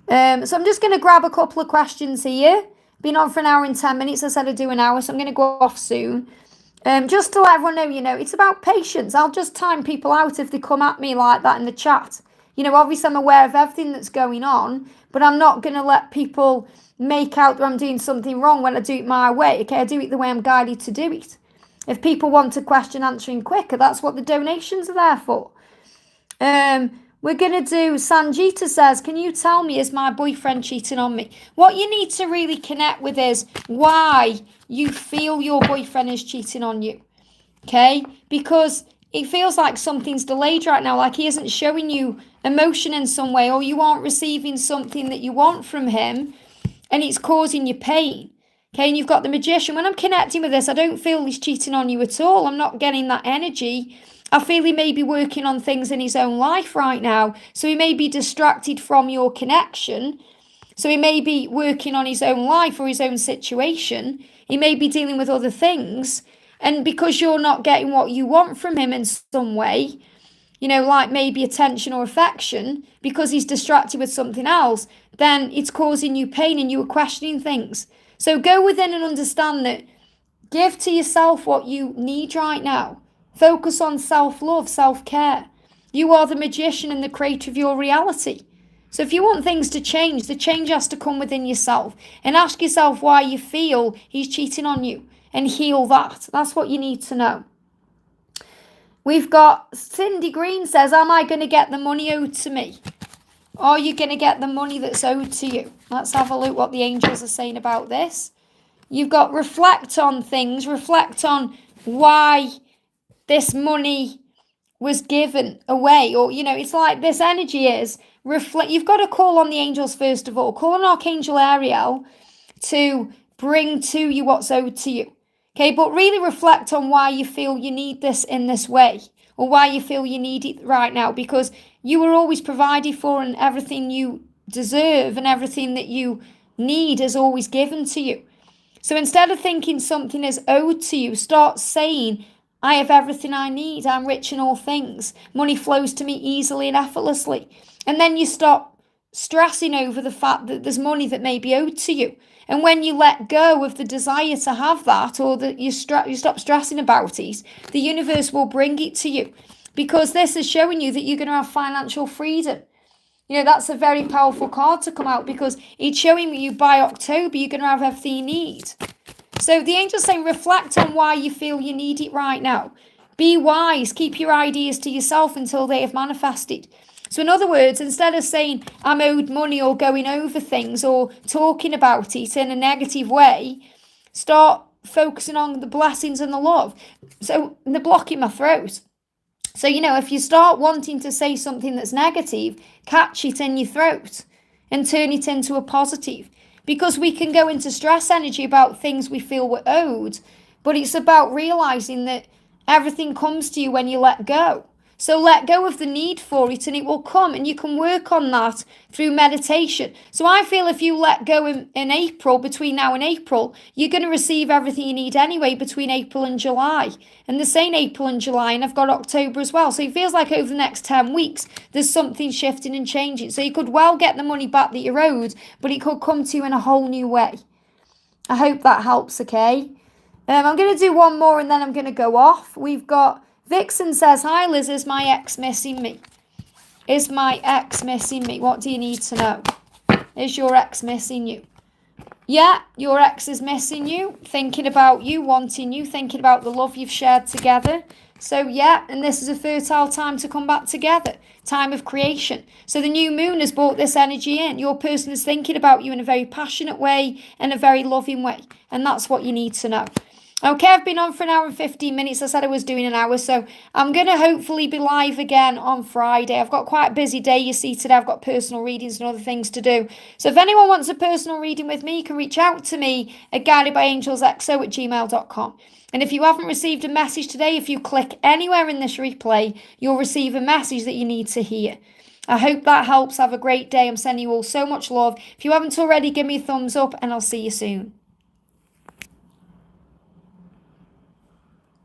So I'm just going to grab a couple of questions here. Been on for an hour and 10 minutes. I said I'd do an hour, so I'm going to go off soon. Just to let everyone know, it's about patience. I'll just time people out if they come at me like that in the chat. Obviously I'm aware of everything that's going on, but I'm not going to let people make out that I'm doing something wrong when I do it my way. Okay, I do it the way I'm guided to do it. If people want a question answering quicker, that's what the donations are there for. We're going to do, Sanjita says, can you tell me, is my boyfriend cheating on me? What you need to really connect with is why you feel your boyfriend is cheating on you. Okay? Because it feels like something's delayed right now, like he isn't showing you emotion in some way, or you aren't receiving something that you want from him, and it's causing you pain. Okay, and you've got the Magician. When I'm connecting with this, I don't feel he's cheating on you at all. I'm not getting that energy. I feel he may be working on things in his own life right now. So he may be distracted from your connection. So he may be working on his own life or his own situation. He may be dealing with other things. And because you're not getting what you want from him in some way, like maybe attention or affection, because he's distracted with something else, then it's causing you pain and you are questioning things. So go within and understand that. Give to yourself what you need right now. Focus on self-love, self-care. You are the magician and the creator of your reality. So if you want things to change, the change has to come within yourself. And ask yourself why you feel he's cheating on you. And heal that. That's what you need to know. We've got Cindy Green says, am I going to get the money owed to me? Are you going to get the money that's owed to you? Let's have a look what the angels are saying about this. You've got reflect on things. Reflect on why this money was given away. Or, it's like this energy is. You've got to call on the angels first of all. Call on Archangel Ariel to bring to you what's owed to you. Okay, but really reflect on why you feel you need this in this way, or why you feel you need it right now, because you were always provided for and everything you deserve and everything that you need is always given to you. So instead of thinking something is owed to you, start saying, I have everything I need. I'm rich in all things. Money flows to me easily and effortlessly. And then you stop stressing over the fact that there's money that may be owed to you. And when you let go of the desire to have that, or that you stop stressing about it, the universe will bring it to you. Because this is showing you that you're going to have financial freedom. That's a very powerful card to come out, because it's showing you by October you're going to have everything you need. So the angel's saying reflect on why you feel you need it right now. Be wise. Keep your ideas to yourself until they have manifested. So in other words, instead of saying I'm owed money or going over things or talking about it in a negative way, start focusing on the blessings and the love. So they're blocking my throat. So, if you start wanting to say something that's negative, catch it in your throat and turn it into a positive. Because we can go into stress energy about things we feel we're owed, but it's about realizing that everything comes to you when you let go. So let go of the need for it and it will come, and you can work on that through meditation. So I feel if you let go in April, between now and April, you're going to receive everything you need anyway between April and July. And the same April and July, and I've got October as well. So it feels like over the next 10 weeks, there's something shifting and changing. So you could well get the money back that you're owed, but it could come to you in a whole new way. I hope that helps, okay? I'm going to do one more and then I'm going to go off. We've got Vixen says, hi Liz, is my ex missing me? Is my ex missing me? What do you need to know? Is your ex missing you? Yeah, your ex is missing you, thinking about you, wanting you, thinking about the love you've shared together, So yeah, and this is a fertile time to come back together, time of creation. So the new moon has brought this energy in. Your person is thinking about you in a very passionate way and a very loving way, and that's what you need to know. Okay, I've been on for an hour and 15 minutes. I said I was doing an hour, so I'm going to hopefully be live again on Friday. I've got quite a busy day, you see, today. I've got personal readings and other things to do. So if anyone wants a personal reading with me, you can reach out to me at guidedbyangelsxo@gmail.com. And if you haven't received a message today, if you click anywhere in this replay, you'll receive a message that you need to hear. I hope that helps. Have a great day. I'm sending you all so much love. If you haven't already, give me a thumbs up and I'll see you soon.